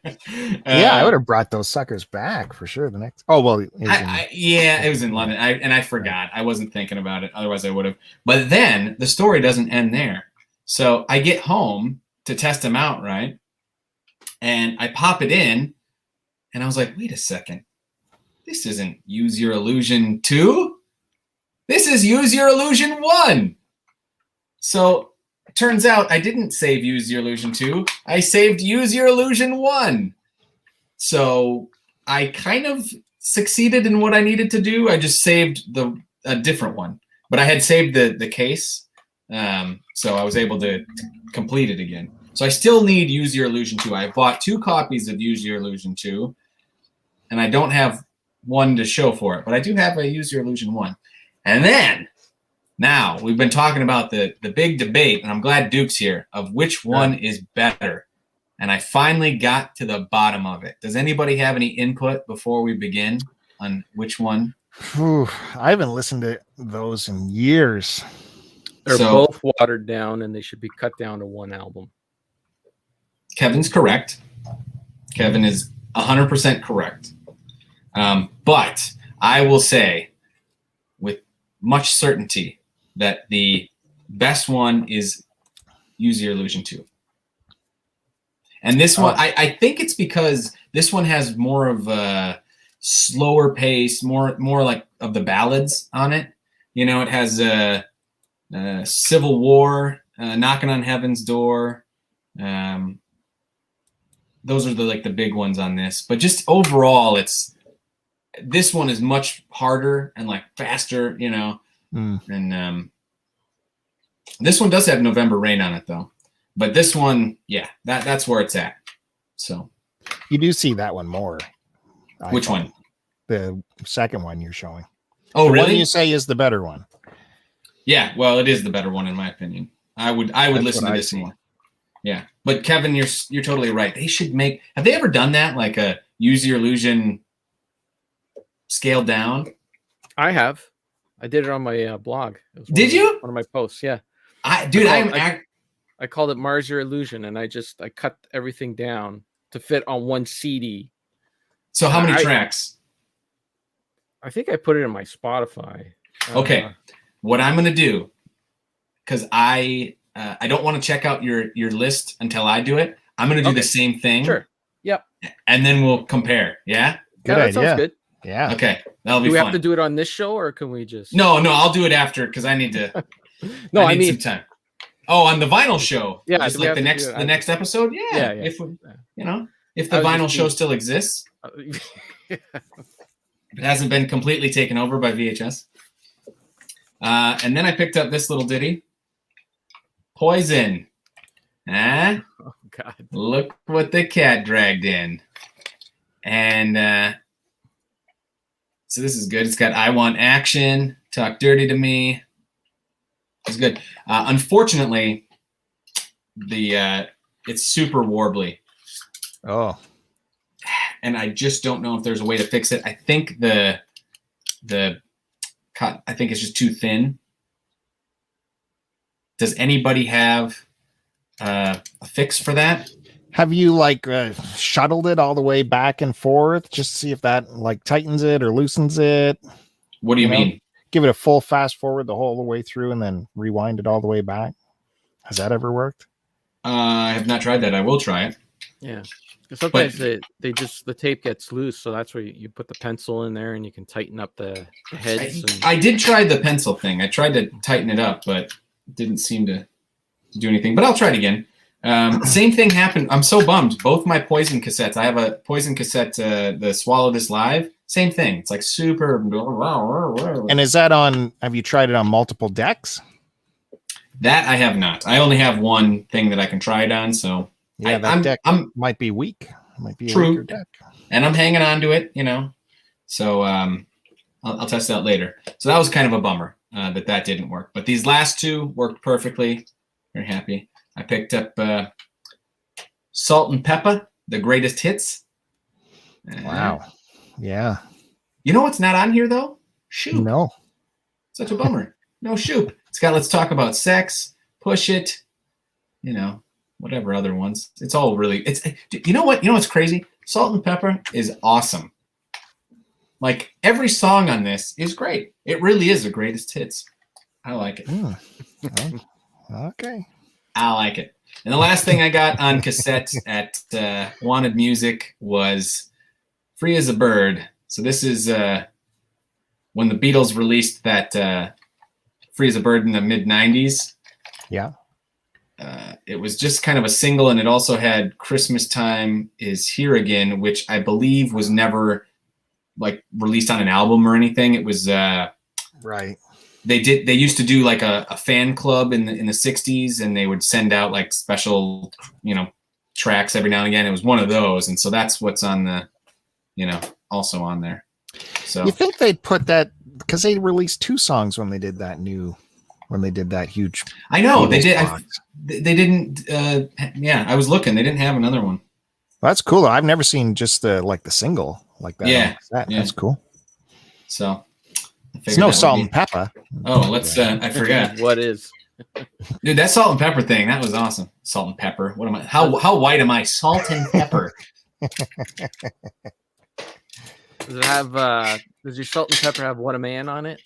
I would have brought those suckers back for sure. The next. Oh well, it was in London. I forgot. I wasn't thinking about it. Otherwise, I would have. But then the story doesn't end there. So I get home to test them out, right? And I pop it in, and I was like, wait a second. This isn't Use Your Illusion 2. This is Use Your Illusion 1. So it turns out I didn't save Use Your Illusion 2. I saved Use Your Illusion 1. So I kind of succeeded in what I needed to do. I just saved a different one. But I had saved the case. So I was able to complete it again. So I still need Use Your Illusion 2. I bought 2 copies of Use Your Illusion 2. And I don't have one to show for it. But I do have a Use Your Illusion 1. And then... now, we've been talking about the big debate, and I'm glad Duke's here, of which one is better. And I finally got to the bottom of it. Does anybody have any input before we begin on which one? I haven't listened to those in years. They're both watered down, and they should be cut down to one album. Kevin's correct. Kevin is 100% correct. But I will say with much certainty that the best one is Use Your Illusion 2. And this one, I think it's because this one has more of a slower pace, more like of the ballads on it. It has Civil War, Knocking on Heaven's Door. Those are the big ones on this. But just overall, this one is much harder and faster, And this one does have November Rain on it though. But this one, yeah, that's where it's at. So you do see that one more. Which one? The second one you're showing. Oh, the really? One you say is the better one. Yeah, well, it is the better one in my opinion. I would listen to this one. Yeah, but Kevin, you're totally right. They should make. Have they ever done that? Like a Use Your Illusion scaled down? I have. I did it on my blog. Did you? One of my posts, yeah. I called it Mars Your Illusion, and I cut everything down to fit on one CD. So how many tracks? I think I put it in my Spotify. Okay, what I'm gonna do, because I don't want to check out your list until I do it. I'm gonna do the same thing. Sure. Yep. And then we'll compare. Yeah. Good idea. That sounds good. Yeah. Okay, that'll be fun. Do we have to do it on this show, or can we just? No, I'll do it after because I need to. No, I need some time. Oh, on the vinyl show. Yeah, just like the next episode. Yeah. Yeah. If we, if the vinyl show still exists, it hasn't been completely taken over by VHS. And then I picked up this little ditty, Poison. Oh God! Look what the cat dragged in, and so this is good. It's got "I Want Action," "Talk Dirty to Me." It's good. Unfortunately, it's super warbly. Oh. And I just don't know if there's a way to fix it. I think the cut, I think it's just too thin. Does anybody have a fix for that? Have you like shuttled it all the way back and forth just to see if that like tightens it or loosens it? What do you mean? Give it a full fast forward the whole way through and then rewind it all the way back. Has that ever worked? I have not tried that. I will try it. Yeah. Sometimes the tape gets loose, so that's where you put the pencil in there and you can tighten up the heads. I did try the pencil thing. I tried to tighten it up, but it didn't seem to do anything. But I'll try it again. Same thing happened. I'm so bummed. Both my Poison cassettes. I have a Poison cassette, the Swallow This Live. Same thing. It's like super. And is that on? Have you tried it on multiple decks? That I have not. I only have one thing that I can try it on. So yeah, deck might be weak. It might be true. A weaker deck. And I'm hanging on to it, So I'll test it out later. So that was kind of a bummer that didn't work. But these last two worked perfectly. Very happy. I picked up Salt and Pepper, the greatest hits. Wow. Yeah. You know what's not on here though? Shoop. No. Such a bummer. No Shoop. It's got Let's Talk About Sex, Push It, whatever other ones. It's all really. You know what? You know what's crazy? Salt and Pepper is awesome. Like every song on this is great. It really is the greatest hits. I like it. Okay. I like it. And the last thing I got on cassette at Wanted Music was Free as a Bird. So this is when the Beatles released that Free as a Bird in the mid-90s. Yeah. It was just kind of a single, and it also had Christmas Time Is Here Again, which I believe was never like released on an album or anything. It was right. They used to do like a fan club in the 60s, and they would send out like special, tracks every now and again. It was one of those. And so that's what's on the, also on there. So you think they'd put that because they released 2 songs when they did that huge. I know they did. They didn't. I was looking. They didn't have another one. Well, that's cool. I've never seen just the single like that. Yeah. That's cool. So it's no Salt and Pepper. Oh, let's. I forgot. What is? Dude, that Salt and Pepper thing, that was awesome. Salt and Pepper. What am I? How white am I? Salt and Pepper. Does it have? Does your Salt and Pepper have "What a Man" on it?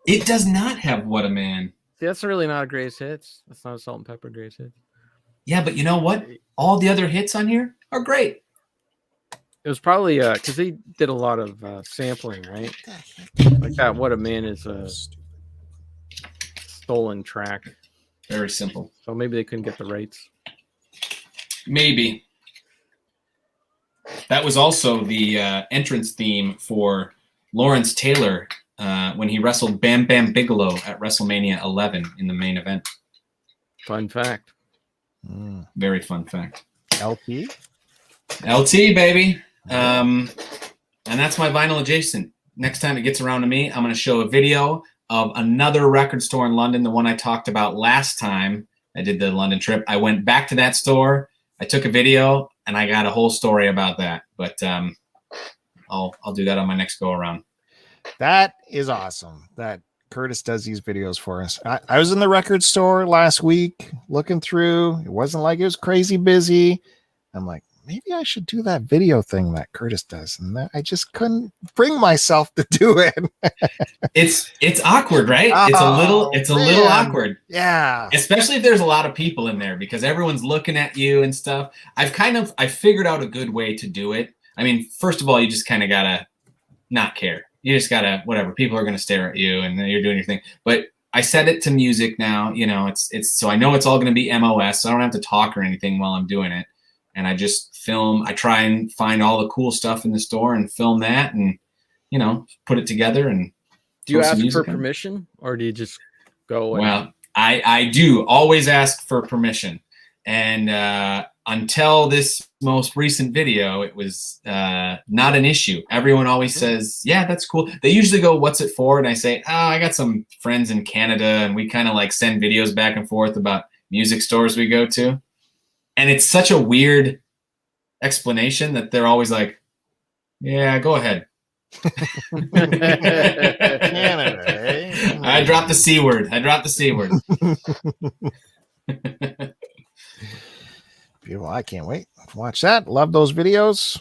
It does not have "What a Man." See, that's really not a greatest hits. That's not a Salt and Pepper greatest hits. Yeah, but you know what? All the other hits on here are great. It was probably because they did a lot of sampling, right? Like that. "What a Man" is a stolen track. Very simple. So maybe they couldn't get the rights. Maybe. That was also the entrance theme for Lawrence Taylor when he wrestled Bam Bam Bigelow at WrestleMania 11 in the main event. Fun fact. Very fun fact. LT, baby. And that's my vinyl adjacent. Next time it gets around to me, I'm going to show a video of another record store in London, the one I talked about last time I did the London trip. I went back to that store. I took a video, and I got a whole story about that. But I'll do that on my next go around. That is awesome. That Curtis does these videos for us. I was in the record store last week looking through. It wasn't like it was crazy busy. I'm like, maybe I should do that video thing that Curtis does. And I just couldn't bring myself to do it. It's awkward, right? It's a little awkward. Yeah. Especially if there's a lot of people in there because everyone's looking at you and stuff. I figured out a good way to do it. I mean, first of all, you just kind of gotta not care. You just gotta, whatever, people are gonna stare at you and then you're doing your thing. But I set it to music now. You know, it's so I know it's all going to be MOS. So I don't have to talk or anything while I'm doing it. And I just film. I try and find all the cool stuff in the store and film that, and you know, put it together. And do you ask for permission, or do you just go? Well, I do always ask for permission, and until this most recent video, it was not an issue. Everyone always says, "Yeah, that's cool." They usually go, "What's it for?" And I say, "Oh, I got some friends in Canada, and we kind of like send videos back and forth about music stores we go to." And it's such a weird explanation that they're always like, "Yeah, go ahead." Canada, eh? I dropped the C word. Beautiful. I can't wait to watch that. Love those videos.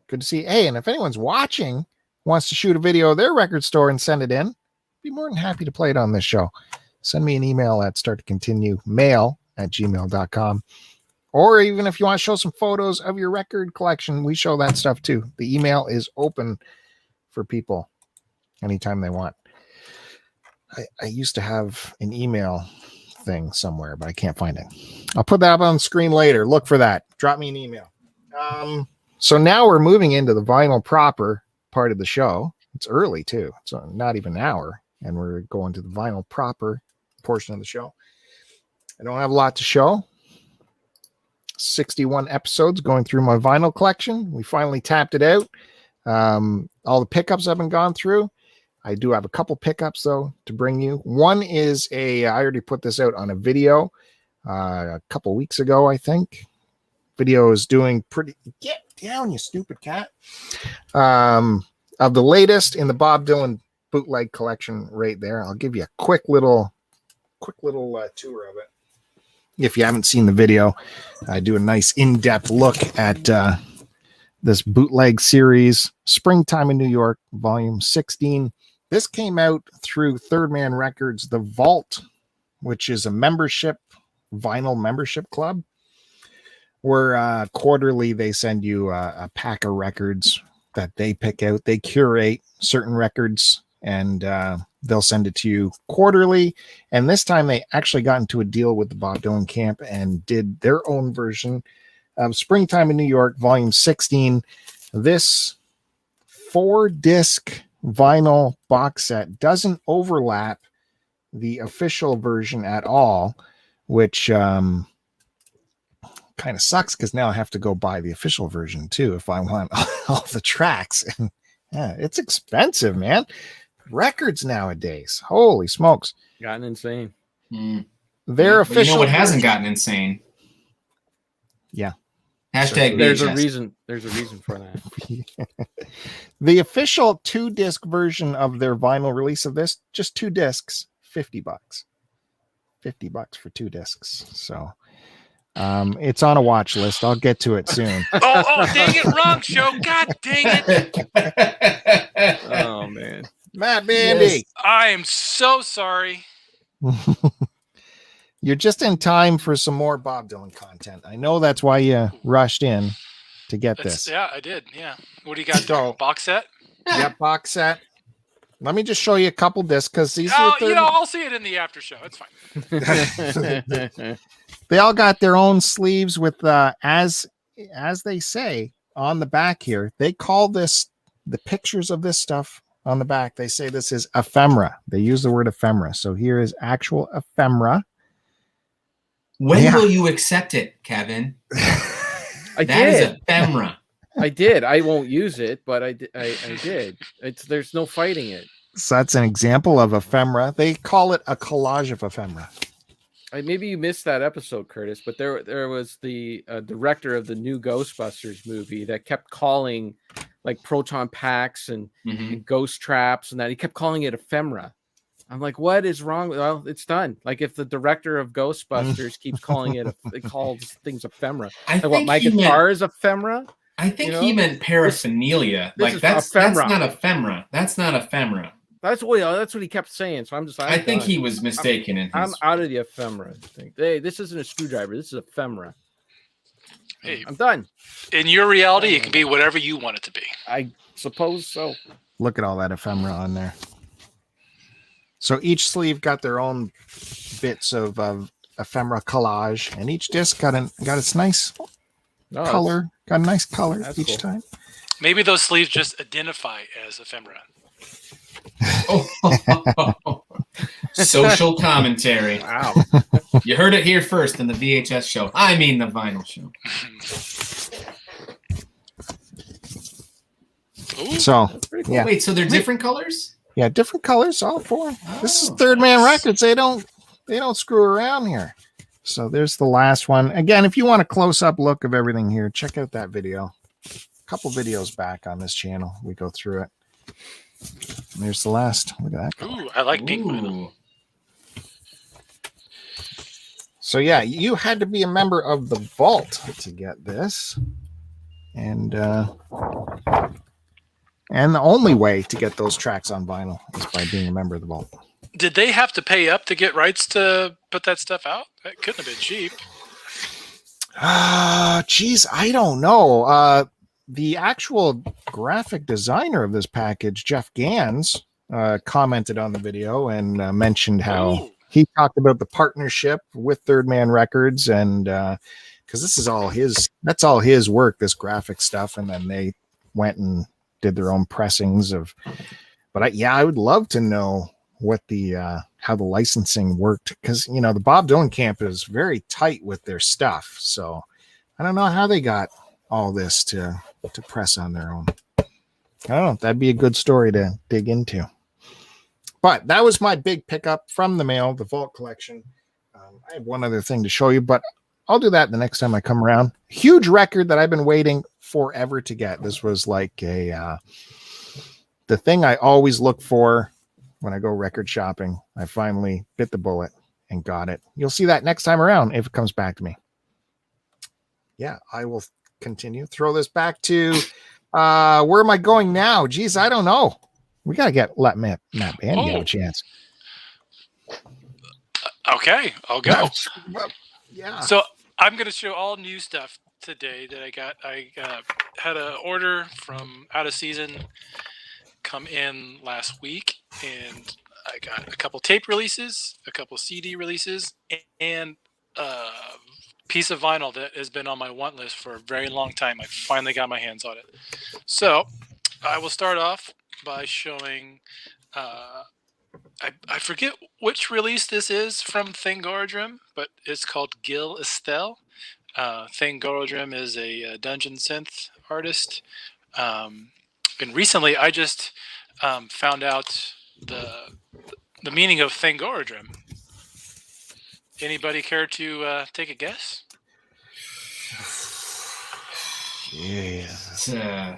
Good to see. Hey, and if anyone's watching, wants to shoot a video of their record store and send it in, be more than happy to play it on this show. Send me an email at starttocontinuemail@gmail.com. Or even if you want to show some photos of your record collection, we show that stuff too. The email is open for people anytime they want. I used to have an email thing somewhere, but I can't find it. I'll put that up on the screen later. Look for that. Drop me an email. So now we're moving into the vinyl proper part of the show. It's early too. It's not even an hour, and we're going to the vinyl proper portion of the show. I don't have a lot to show. 61 episodes going through my vinyl collection. We finally tapped it out. All the pickups have been gone through. I do have a couple pickups though to bring you. One is I already put this out on a video a couple weeks ago, I think. Video is doing pretty. Get down, you stupid cat. Of the latest in the Bob Dylan bootleg collection right there. I'll give you a quick little tour of it. If you haven't seen the video, I do a nice in-depth look at this bootleg series, Springtime in New York, volume 16. This came out through Third Man Records, The Vault, which is a vinyl membership club, where quarterly they send you a pack of records that they pick out. They curate certain records, and they'll send it to you quarterly. And this time they actually got into a deal with the Bob Dylan camp and did their own version of Springtime in New York, volume 16. This 4-disc vinyl box set doesn't overlap the official version at all, which kind of sucks because now I have to go buy the official version too if I want all the tracks. Yeah, it's expensive, man. Records nowadays, holy smokes, gotten insane. Their official. You know what hasn't gotten insane? Yeah. Hashtag there's VHS. a reason. There's a reason for that. The official 2-disc version of their vinyl release of this, just 2 discs, $50. $50 for 2 discs. So it's on a watch list. I'll get to it soon. oh, dang it, wrong show. God dang it. Oh man. Matt Bandy. Yes. I am so sorry. You're just in time for some more Bob Dylan content. I know that's why you rushed in to get this. Yeah, I did. Yeah. What do you got there? Box set? Yep, box set. Let me just show you a couple discs because these are I'll see it in the after show. It's fine. They all got their own sleeves with as they say on the back here. They call this the pictures of this stuff on the back. They say this is ephemera. They use the word ephemera. So here is actual ephemera. When will you accept it, Kevin? That is ephemera. I did. I won't use it, but I did. There's no fighting it. So that's an example of ephemera. They call it a collage of ephemera. Maybe you missed that episode, Curtis, but there was the director of the new Ghostbusters movie that kept calling like proton packs and ghost traps and that. He kept calling it ephemera. I'm like, what is wrong? Well, it's done. Like if the director of Ghostbusters keeps calling it calls things ephemera. My guitar is ephemera. I think he meant paraphernalia. That's not ephemera. That's not ephemera. That's what he kept saying. So I think he was mistaken. I'm out of the ephemera thing. Hey, this isn't a screwdriver. This is ephemera. Hey, I'm done. In your reality, it can be whatever you want it to be. I suppose so. Look at all that ephemera on there. So each sleeve got their own bits of ephemera collage, and each disc got its nice color. Got a nice color each time. Maybe those sleeves just identify as ephemera. Social commentary. Wow. You heard it here first in the VHS show. I mean the vinyl show. Ooh. So, Pretty cool. yeah. Wait, so they're different colors? Yeah, different colors, all four. This is Oh, Third Man nice. Records. They don't screw around here. So there's the last one. Again, if you want a close-up look of everything here, check out that video. A couple videos back on this channel. We go through it. And there's the last. Look at that color. Ooh, I like pink vinyl. Ooh. So yeah, you had to be a member of the Vault to get this. And the only way to get those tracks on vinyl is by being a member of the Vault. Did they have to pay up to get rights to put that stuff out? That couldn't have been cheap. Geez, I don't know. The actual graphic designer of this package, Jeff Gans, commented on the video and mentioned how Ooh. he talked about the partnership with Third Man Records, and because this is all that's all his work, this graphic stuff, and then they went and did their own pressings of. But I would love to know what the how the licensing worked, because the Bob Dylan camp is very tight with their stuff, so I don't know how they got all this to press on their own. I don't know. That'd be a good story to dig into. But that was my big pickup from the mail, the Vault collection. I have one other thing to show you, but I'll do that the next time I come around. Huge record that I've been waiting forever to get. This was like the thing I always look for when I go record shopping. I finally bit the bullet and got it. You'll see that next time around if it comes back to me. Yeah, I will continue. Throw this back to where am I going now? Geez, I don't know. We got to let Matt Bandy have a chance. Okay, I'll go. Yeah. So I'm going to show all new stuff today that I got. I had an order from out of season come in last week, and I got a couple tape releases, a couple CD releases, and a piece of vinyl that has been on my want list for a very long time. I finally got my hands on it. So I will start off by showing I forget which release this is from Gordorrim, but it's called Gil Estelle. Gordorrim is a dungeon synth artist. And recently I just found out the meaning of Gordorrim. Anybody care to take a guess? Yeah.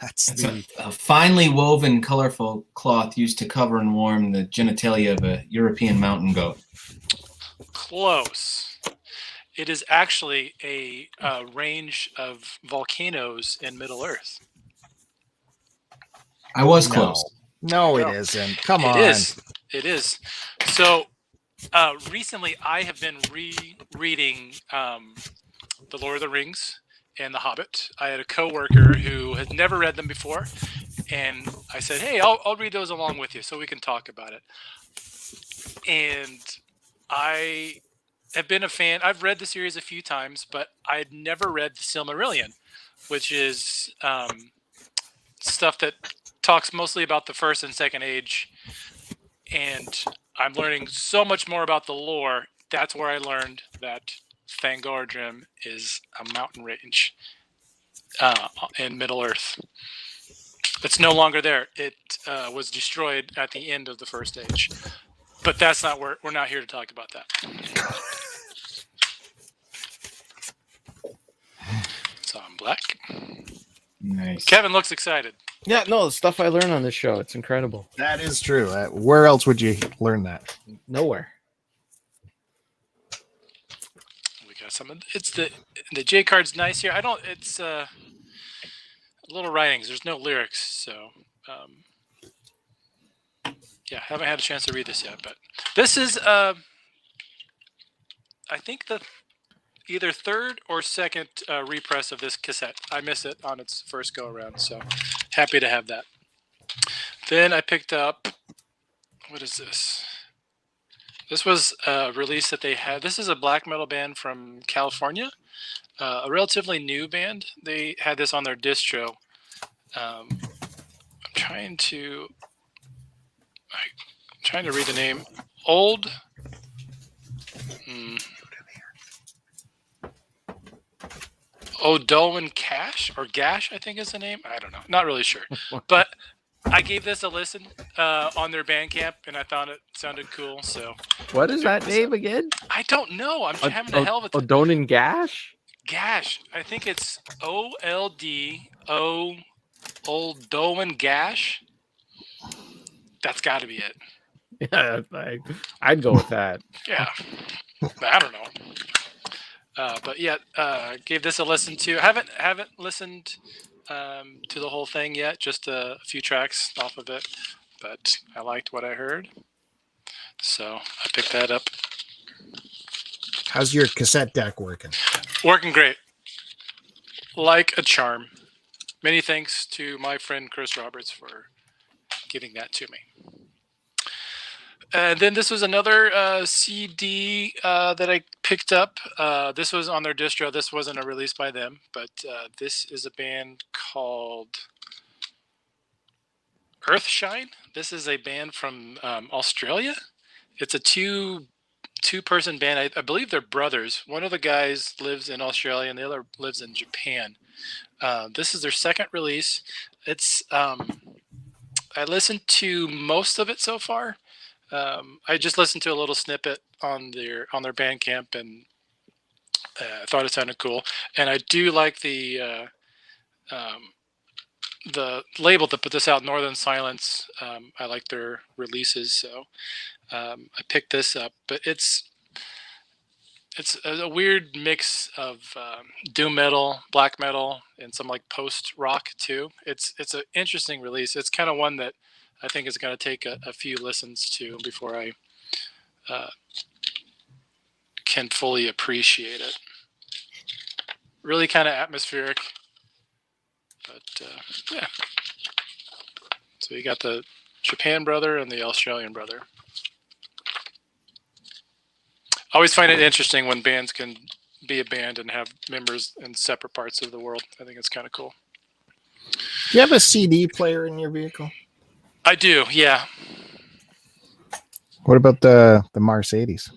That's It's a finely woven, colorful cloth used to cover and warm the genitalia of a European mountain goat. Close. It is actually a range of volcanoes in Middle Earth. I was close. No, it isn't. Come on. It is. So recently I have been rereading The Lord of the Rings and The Hobbit. I had a coworker who had never read them before, and I said, "Hey, I'll read those along with you so we can talk about it." And I have been a fan. I've read the series a few times, but I had never read the Silmarillion, which is stuff that talks mostly about the First and Second Age. And I'm learning so much more about the lore. That's where I learned that Gordorrim is a mountain range in Middle Earth. It's no longer there. It was destroyed at the end of the First Age. But that's not where we're not here to talk about that. So I'm black. Nice. Kevin looks excited. Yeah, no, the stuff I learn on this show, it's incredible. That is true. Where else would you learn that? Nowhere. We got some of it's the J card's nice here. It's little writings. There's no lyrics, so yeah, haven't had a chance to read this yet, but this is I think the either third or second repress of this cassette. I missed it on its first go around, so happy to have that. Then I picked up what is this? This was a release that they had. This is a black metal band from California, a relatively new band. They had this on their distro. I'm trying to read the name. Old. O'Dowan Cash or Gash, I think is the name. I don't know. Not really sure. But I gave this a listen on their Bandcamp, and I thought it sounded cool. So, what is that name again? I don't know. I'm having a hell of a time. O'Donan Gash? Gash. I think it's OLDO O'Dowan Gash. That's got to be it. Yeah, I'd go with that. Yeah. I don't know. But yeah, gave this a listen to. Haven't listened to the whole thing yet. Just a few tracks off of it, but I liked what I heard, so I picked that up. How's your cassette deck working? Working great, like a charm. Many thanks to my friend Chris Roberts for giving that to me. And then this was another CD that I picked up. This was on their distro. This wasn't a release by them, but this is a band called Earthshine. This is a band from Australia. It's a two-person band. I believe they're brothers. One of the guys lives in Australia and the other lives in Japan. This is their second release. It's I listened to most of it so far. I just listened to a little snippet on their Bandcamp, and I thought it sounded cool. And I do like the label that put this out, Northern Silence. I like their releases, so I picked this up. But it's a weird mix of doom metal, black metal, and some like post rock too. It's an interesting release. It's kind of one that I think it's going to take a few listens to before I can fully appreciate it. Really kind of atmospheric, but yeah. So you got the Japan brother and the Australian brother. I always find it interesting when bands can be a band and have members in separate parts of the world. I think it's kind of cool. Do you have a CD player in your vehicle? I do, yeah. What about the Mercedes?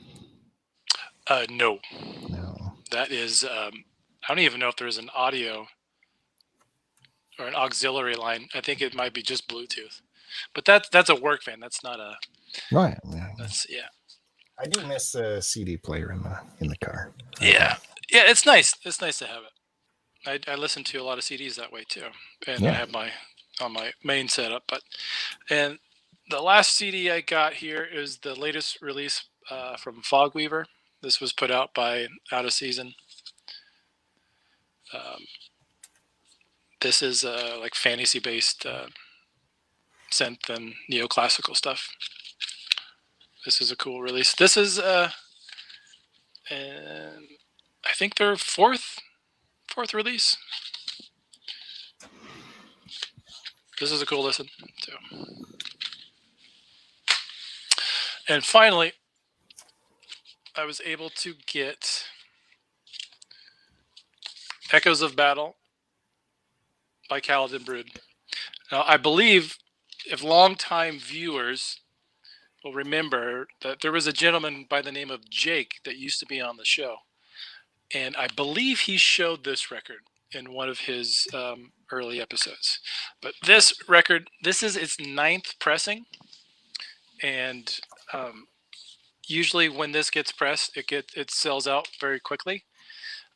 No. No. That is, I don't even know if there's an audio or an auxiliary line. I think it might be just Bluetooth. But that's a work van. That's not a. Right. Yeah. That's yeah. I do miss a CD player in the car. Yeah, yeah. It's nice. It's nice to have it. I listen to a lot of CDs that way too, and I have on my main setup. And the last CD I got here is the latest release from Fogweaver. This was put out by Out of Season. This is like fantasy-based synth and neoclassical stuff. This is a cool release. This is, I think their fourth release. This is a cool listen too. And finally, I was able to get Echoes of Battle by Kaladin Brood. Now, I believe if longtime viewers will remember that there was a gentleman by the name of Jake that used to be on the show. And I believe he showed this record in one of his early episodes. But this record, this is its 9th pressing. And usually when this gets pressed, it sells out very quickly.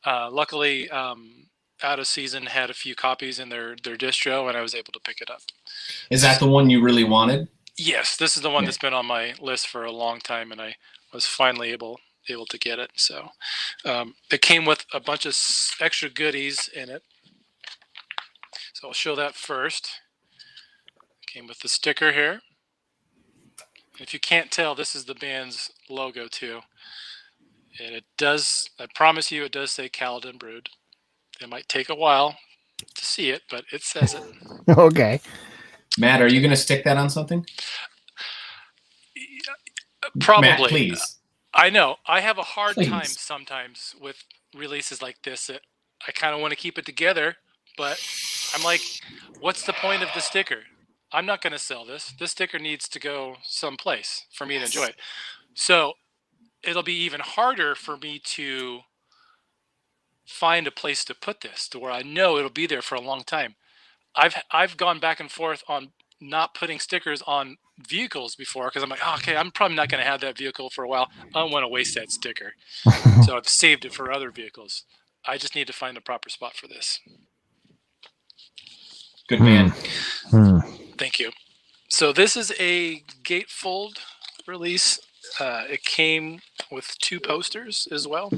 Luckily, Out of Season had a few copies in their distro, and I was able to pick it up. Is that the one you really wanted? Yes, this is the one that's been on my list for a long time, and I was finally able to get it. So it came with a bunch of extra goodies in it. So I'll show that first. It came with the sticker here. If you can't tell, this is the band's logo too. And it does, I promise you, it does say Kaladin Brood. It might take a while to see it, but it says it. Okay. Matt, are you going to stick that on something? Probably. Matt, please. I know. I have a hard Please. time sometimes with releases like this. I kind of want to keep it together, but I'm like, what's the point of the sticker? I'm not going to sell this. This sticker needs to go someplace for me to enjoy it. So it'll be even harder for me to find a place to put this to where I know it'll be there for a long time. I've gone back and forth on not putting stickers on vehicles before because I'm like, oh, okay, I'm probably not going to have that vehicle for a while. I don't want to waste that sticker. So I've saved it for other vehicles. I just need to find a proper spot for this. Good man. Thank you. So this is a gatefold release. It came with 2 posters as well.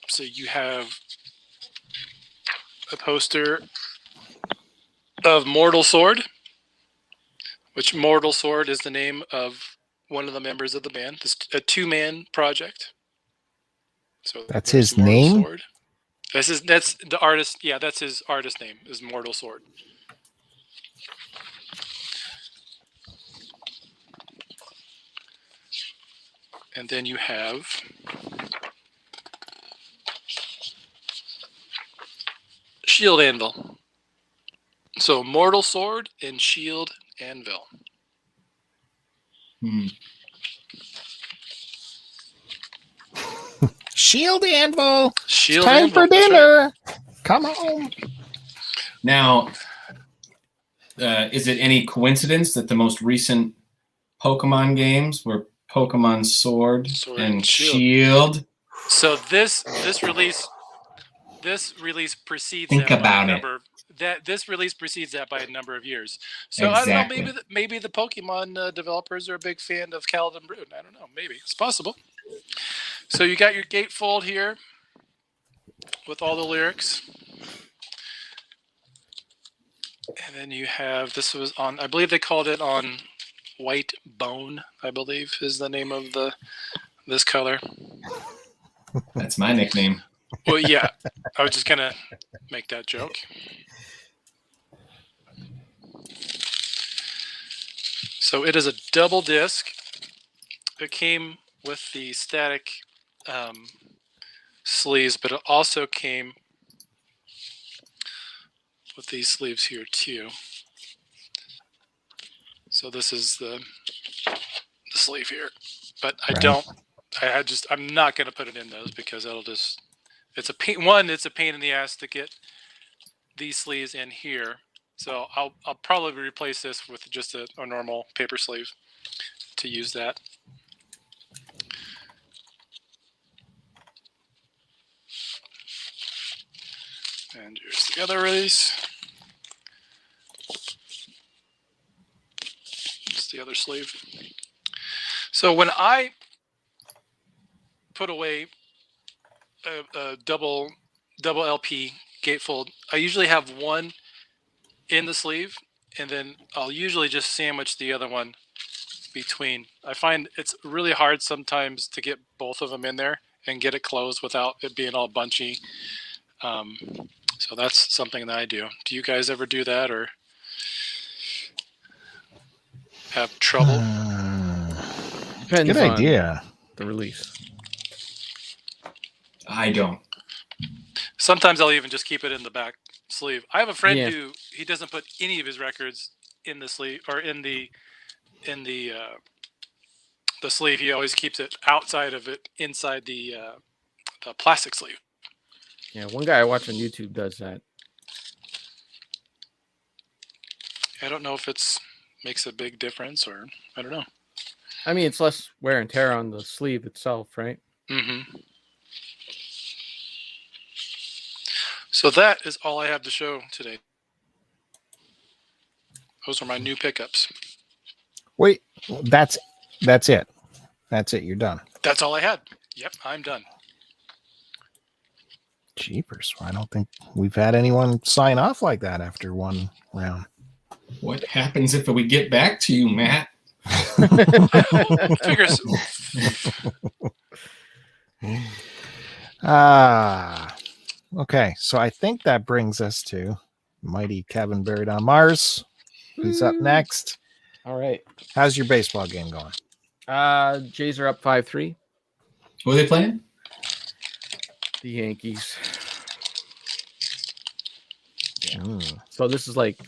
So you have a poster of Mortal Sword, which Mortal Sword is the name of one of the members of the band. This a 2-man project. So that's his Mortal name. Sword. That's the artist. Yeah, that's his artist name is Mortal Sword. And then you have Shield Anvil. So Mortal Sword and Shield Anvil. Shield Anvil. Shield Time Anvil, for that's dinner. Come home. Now, is it any coincidence that the most recent Pokemon games were Pokemon Sword and Shield? So this release precedes Think that by about a it. number. This release precedes that by a number of years. So Exactly. I don't know. Maybe the Pokemon developers are a big fan of Kaladin Brood. I don't know. Maybe it's possible. So you got your gatefold here with all the lyrics, and then you have this was on. I believe they called it on White Bone. I believe is the name of this color. That's my nickname. Well, yeah, I was just gonna make that joke. So it is a double disc. It came with the static sleeves, but it also came with these sleeves here too. So this is the sleeve here, but I'm not going to put it in those because it's a pain. One, it's a pain in the ass to get these sleeves in here. So I'll probably replace this with just a normal paper sleeve to use that. And here's the other release. It's the other sleeve. So when I put away a double LP gatefold, I usually have one in the sleeve, and then I'll usually just sandwich the other one between. I find it's really hard sometimes to get both of them in there and get it closed without it being all bunchy. So that's something that I do. Do you guys ever do that or have trouble? Depends Good on idea. the release. I don't. Sometimes I'll even just keep it in the back sleeve. I have a friend Yeah. who he doesn't put any of his records in the sleeve or in the sleeve. He always keeps it outside of it, inside the plastic sleeve. Yeah, one guy I watch on YouTube does that. I don't know if it's makes a big difference or I don't know. I mean, it's less wear and tear on the sleeve itself, right? Mm-hmm. So that is all I have to show today. Those are my new pickups. Wait, that's it. That's it. You're done. That's all I had. Yep, I'm done. Jeepers. I don't think we've had anyone sign off like that after one round. What happens if we get back to you, Matt? Figures. Okay, so I think that brings us to Mighty Kevin Buried on Mars. Who's up next? All right. How's your baseball game going? Jays are up 5-3. Who are they playing? The Yankees. Yeah. Mm. So this is like,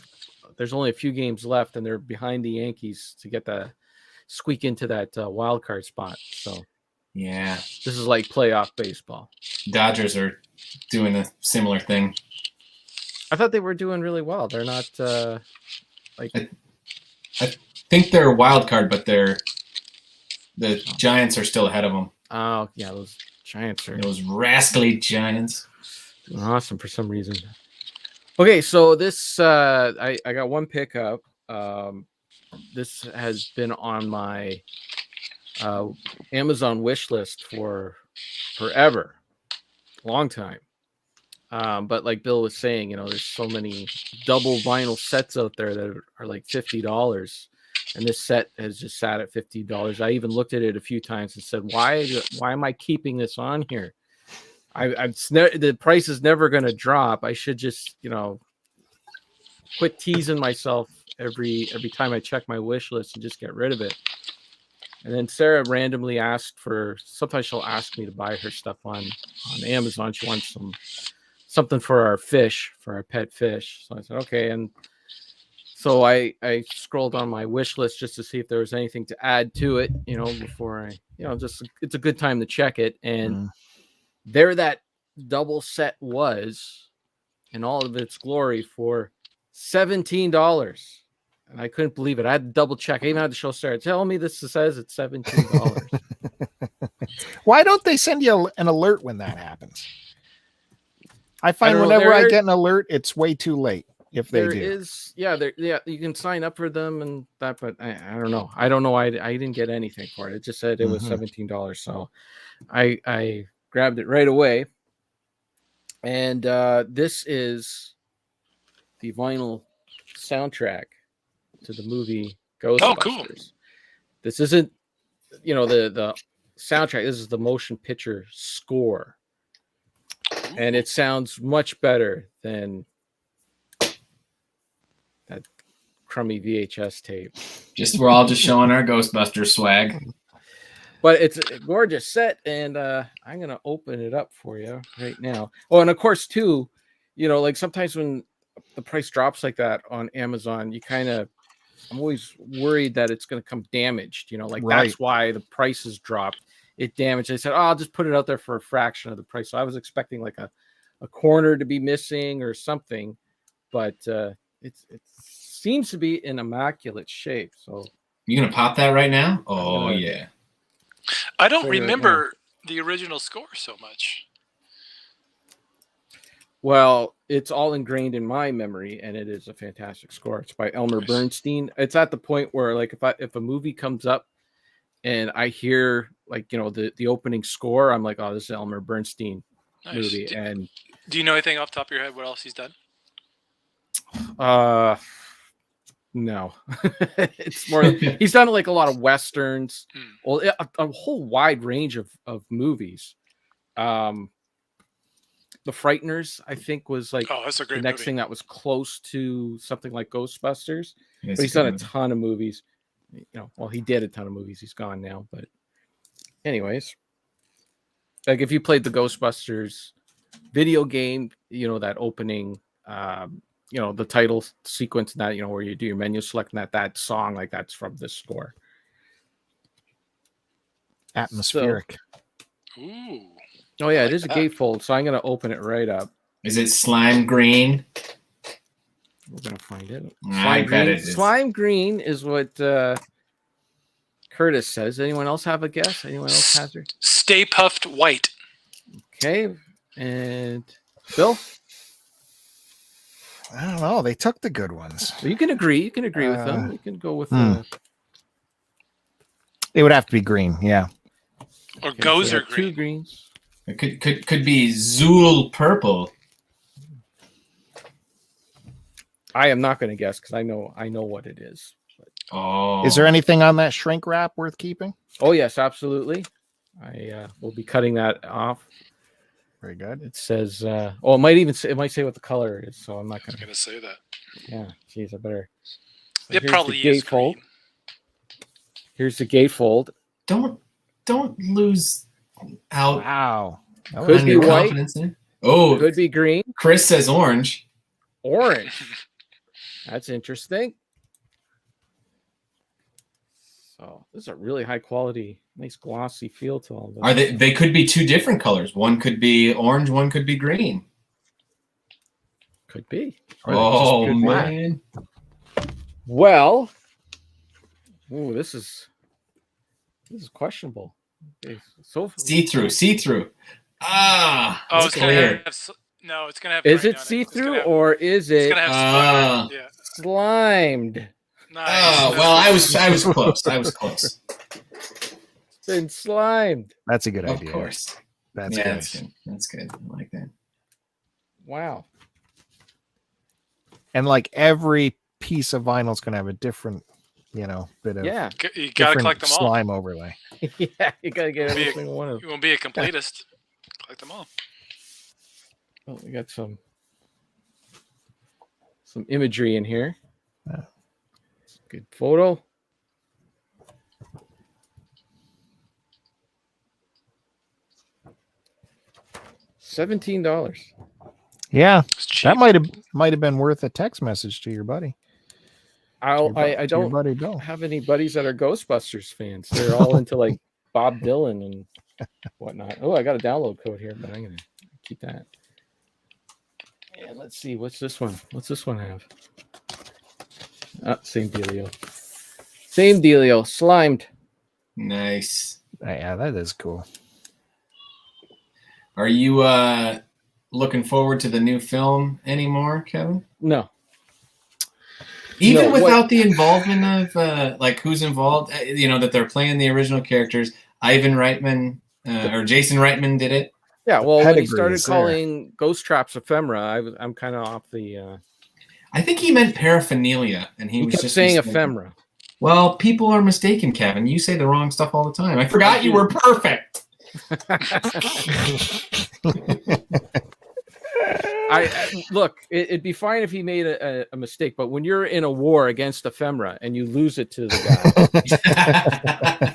there's only a few games left, and they're behind the Yankees to get the squeak into that wild card spot. So Yeah. this is like playoff baseball. Dodgers are doing a similar thing. I thought they were doing really well. They're not like. I think they're a wild card, but the Giants are still ahead of them. Oh yeah, those Giants are Those rascally Giants. doing awesome for some reason. Okay, so this I got one pickup. This has been on my Amazon wish list for forever, long time. But like Bill was saying, there's so many double vinyl sets out there that are like $50, and this set has just sat at $50. I even looked at it a few times and said, why am I keeping this on here? The price is never going to drop. I should just quit teasing myself every time I check my wish list and just get rid of it. And then Sarah randomly asked sometimes she'll ask me to buy her stuff on Amazon. She wants something for our pet fish. So I said, okay. And so I scrolled on my wish list just to see if there was anything to add to it, before it's a good time to check it. And there that double set was in all of its glory for $17. And I couldn't believe it. I had to double check. I even had to show Sarah. Tell me this says it's $17. Why don't they send you an alert when that happens? I find whenever I get an alert, it's way too late. If they do, you can sign up for them and that, but I don't know. I don't know. I didn't get anything for it. It just said it was $17. So I grabbed it right away. And this is the vinyl soundtrack to the movie Ghostbusters. Oh, cool. This isn't, the soundtrack. This is the motion picture score. And it sounds much better than that crummy VHS tape. We're all just showing our Ghostbusters swag. But it's a gorgeous set, and I'm going to open it up for you right now. Oh, and of course, too, like sometimes when the price drops like that on Amazon, I'm always worried that it's going to come damaged. Right. That's why the prices dropped. It damaged. I said, I'll just put it out there for a fraction of the price. So I was expecting like a corner to be missing or something, but it seems to be in immaculate shape. So you gonna pop that right now? Oh yeah. I don't remember the original score so much. Well, it's all ingrained in my memory, and it is a fantastic score. It's by Elmer Bernstein. It's at the point where, like, if a movie comes up and I hear the opening score, I'm like, oh, this is Elmer Bernstein movie. Do you know anything off the top of your head what else he's done? No. It's more he's done like a lot of westerns, well, a whole wide range of movies. The Frighteners, I think, was like that's a great the next movie. thing that was close to something like Ghostbusters. Yes, but he's done a ton of movies. He did a ton of movies. He's gone now, but anyways, like if you played the Ghostbusters video game, that opening, the title sequence and that, where you do your menu select and that song, like that's from this score. atmospheric. Ooh. Oh yeah, it is a gatefold, so I'm gonna open it right up. Is it slime green? We're gonna find it. I bet it is. Slime green is what Curtis says. Anyone else have a guess? Anyone else has her? Stay Puffed White. Okay, and Bill. I don't know. They took the good ones. Well, you can agree. You can agree with them. You can go with. It would have to be green. Yeah. Or Gozer green. Two greens. It could be Zool purple. I am not going to guess because I know what it is. But... Oh. Is there anything on that shrink wrap worth keeping? Oh yes, absolutely. I will be cutting that off. Very good. It says, it might say what the color is, so I'm not going to say that. Yeah, geez, I better. It probably is green. Here's the gatefold. Don't lose out. Wow. Could be white. Confidence there. Oh, Could be green. Chris says orange. Orange. That's interesting. So this is a really high quality, nice glossy feel to all this. Are they could be two different colors. One could be orange, one could be green. Could be. Oh man. Well, ooh, this is questionable. Okay, so see-through. Ah, Oh, it's clear. It's gonna have. Is grain it on see-through or is It's it gonna have split. Yeah. slimed? Oh, Nice. well, I was close. I was close. It's been slimed. That's a good Of idea. course. That's Yeah, good. that's good. That's good. I like that. Wow. And like every piece of vinyl is going to have a different, bit of You gotta different collect them all. slime overlay. Yeah, you gotta get every Be a- single one of them. You won't be a completist. Collect them all. Oh, we got some imagery in here. Yeah. Good photo. $17. Yeah, It's cheap. that might have been worth a text message to your buddy. I Your don't buddy Bill. have any buddies that are Ghostbusters fans. They're all into like Bob Dylan and whatnot. Oh, I got a download code here, but I'm gonna keep that. And let's see, what's this one? What's this one have? Same dealio. Same dealio. Slimed. Nice. Yeah, that is cool. Are you looking forward to the new film anymore, Kevin? No. Even No, without the involvement of like who's involved, that they're playing the original characters. Ivan Reitman or Jason Reitman did it. Yeah, well, when he pedigree started is there. calling Ghost Traps ephemera, I'm kind of off the. I think he meant paraphernalia, and he was kept just saying mistaken. ephemera. Well, people are mistaken, Kevin. You say the wrong stuff all the time. I forgot you were perfect. I look. It'd be fine if he made a mistake, but when you're in a war against ephemera and you lose it to the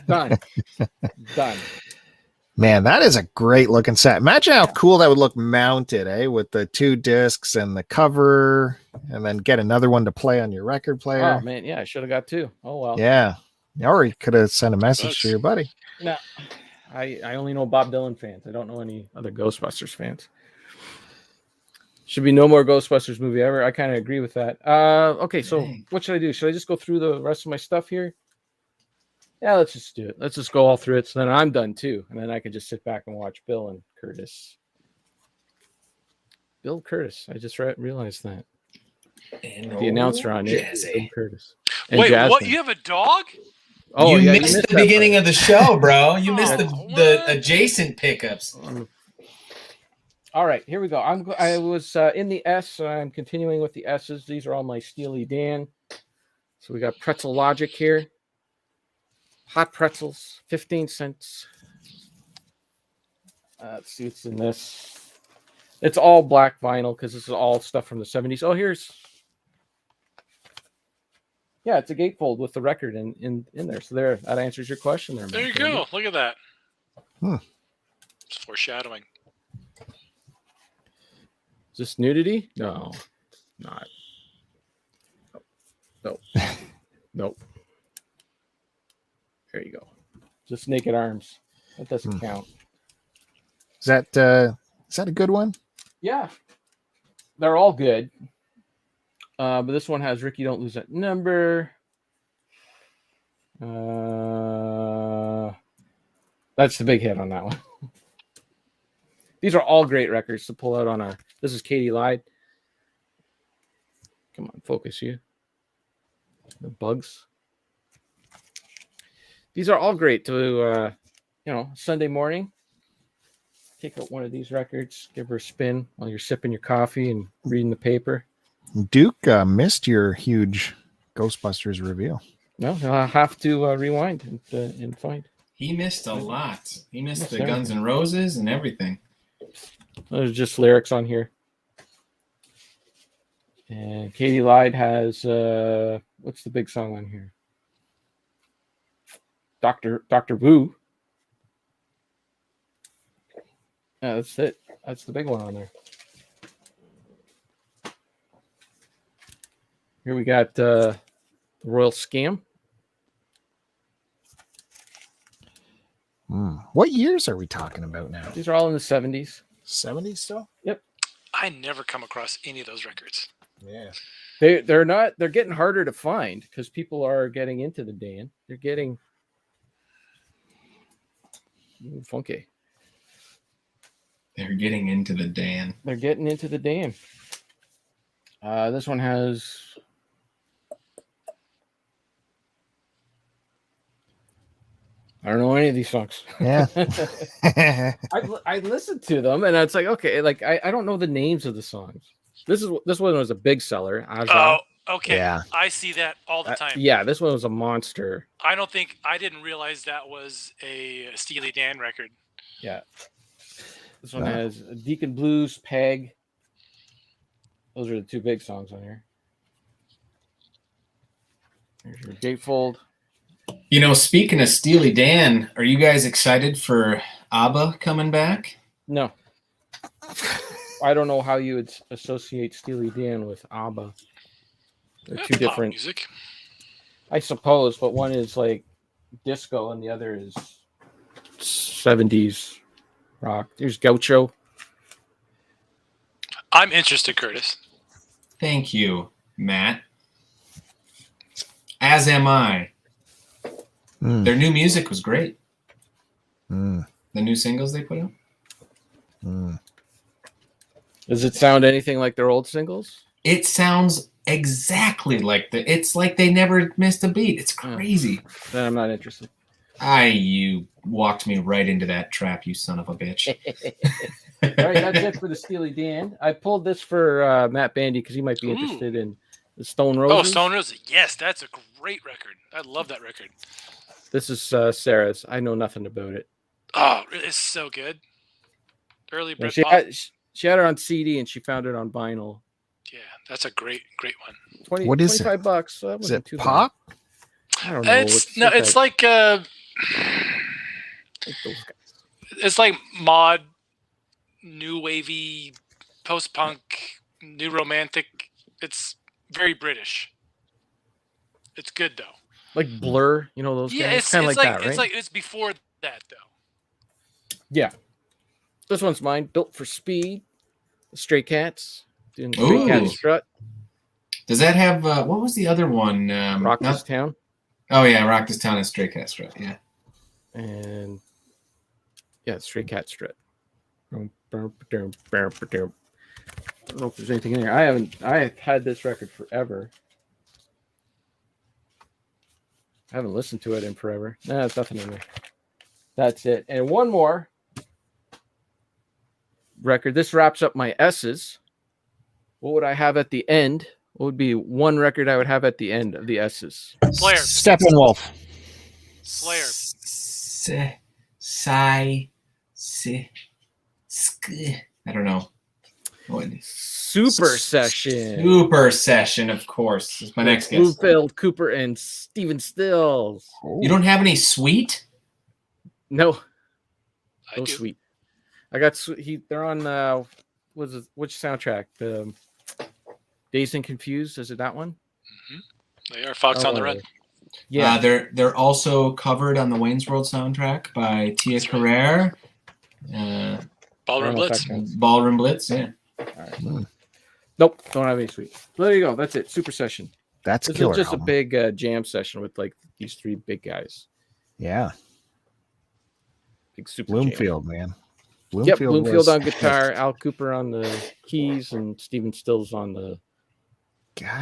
guy, done. Man, that is a great looking set. Imagine how cool that would look mounted, with the 2 discs and the cover, and then get another one to play on your record player. Oh man, yeah, I should have got 2. Oh well. Yeah. Or you could have sent a message to your buddy. No, I only know Bob Dylan fans. I don't know any other Ghostbusters fans. Should be no more Ghostbusters movie ever. I kind of agree with that. Okay, so what should I do? Should I just go through the rest of my stuff here? Yeah, let's just do it. Let's just go all through it. So then I'm done too. And then I can just sit back and watch Bill and Curtis. Bill Curtis. I just realized that. The announcer on it. Bill Curtis. And Wait, Jasmine. what? You have a dog? Oh, you yeah, missed the beginning of the show, bro. You missed the what? adjacent pickups. All right, here we go. I was in the S, so I'm continuing with the S's. These are all my Steely Dan. So we got Pretzel Logic here. Hot pretzels, 15 cents. Let's see what's in this. It's all black vinyl because this is all stuff from the 70s. Oh, yeah, it's a gatefold with the record in there. So that answers your question there. There you go. Look at that. It's foreshadowing. Is this nudity? No, not. Nope. Nope. There you go. Just naked arms. That doesn't count. Is that a good one? Yeah. They're all good. But this one has Ricky Don't Lose That Number. That's the big hit on that one. These are all great records to pull out on our. This is Katie Lied. Come on, focus you. The bugs. These are all great to, Sunday morning. Take out one of these records, give her a spin while you're sipping your coffee and reading the paper. Duke missed your huge Ghostbusters reveal. No, I'll have to rewind and find. He missed a lot. He missed the Guns N' Roses and everything. There's just lyrics on here. And Katie Lied has what's the big song on here? Dr. Wu. Yeah, that's it. That's the big one on there. Here we got the Royal Scam. What years are we talking about now? These are all in the 70s. 70s still? Yep. I never come across any of those records. Yeah. They're getting harder to find because people are getting into the Dan. They're getting funky. They're getting into the Dan. They're getting into the Dan. This one has I don't know any of these songs. Yeah. I listened to them and it's like, okay, like I don't know the names of the songs. This one was a big seller. Oh, okay. Yeah. I see that all the time. Yeah, this one was a monster. I didn't realize that was a Steely Dan record. Yeah. This one has Deacon Blues, Peg. Those are the two big songs on here. There's your gatefold. You know, speaking of Steely Dan, are you guys excited for ABBA coming back? No. I don't know how you would associate Steely Dan with ABBA. They're two different music, I suppose, but one is like disco and the other is 70s rock. There's Gaucho. I'm interested, Curtis. Thank you, Matt. As am I. Their new music was great. The new singles they put out. Does it sound anything like their old singles? It sounds exactly like it's like they never missed a beat. It's crazy. Then I'm not interested. You walked me right into that trap, you son of a bitch. All right, that's it for the Steely Dan. I pulled this for Matt Bandy because he might be interested in the Stone Roses. Oh, Stone Roses. Yes, that's a great record. I love that record. This is Sarah's. I know nothing about it. Oh, it's so good. Early Britpop. She had it on CD and she found it on vinyl. Yeah, that's a great one. What is $25. So that Is it too pop? Bad. I don't know. It's like it's like mod, new wavy, post-punk, new romantic. It's very British. It's good though. Like Blur, you know those guys. It's kind of like that, right? It's before that though. Yeah. This one's mine. Built for Speed. Stray Cats. Doing the Stray Cat Strut. Does that have what was the other one? Rock This Town. Oh yeah, Rock This Town and Stray Cat Strut. Yeah. And yeah, Stray Cat Strut. I don't know if there's anything in here. I've had this record forever. I haven't listened to it in forever. Nah, there's nothing in there. That's it. And one more record. This wraps up my S's. What would I have at the end? What would be one record I would have at the end of the S's? Slayer. Steppenwolf. Slayer. I don't know. Super Session. Super Session, of course. Is my next guess. Bluefield, Cooper, and Steven Stills. You don't have any Sweet? No. I do. Sweet. I got they're on which soundtrack? The Dazed and Confused, is it that one? Mm-hmm. They are Fox on the Run. Yeah. They're also covered on the Wayne's World soundtrack by Tia Carrere. Ballroom Blitz. Ballroom Blitz, yeah. All right. Nope, don't have any Sweet. So there you go. That's it. Super Session. That's this killer is just album. a big jam session with like these three big guys. Yeah. Big super Bloomfield, jam. man. Bloomfield on guitar, Al Cooper on the keys, and Steven Stills on the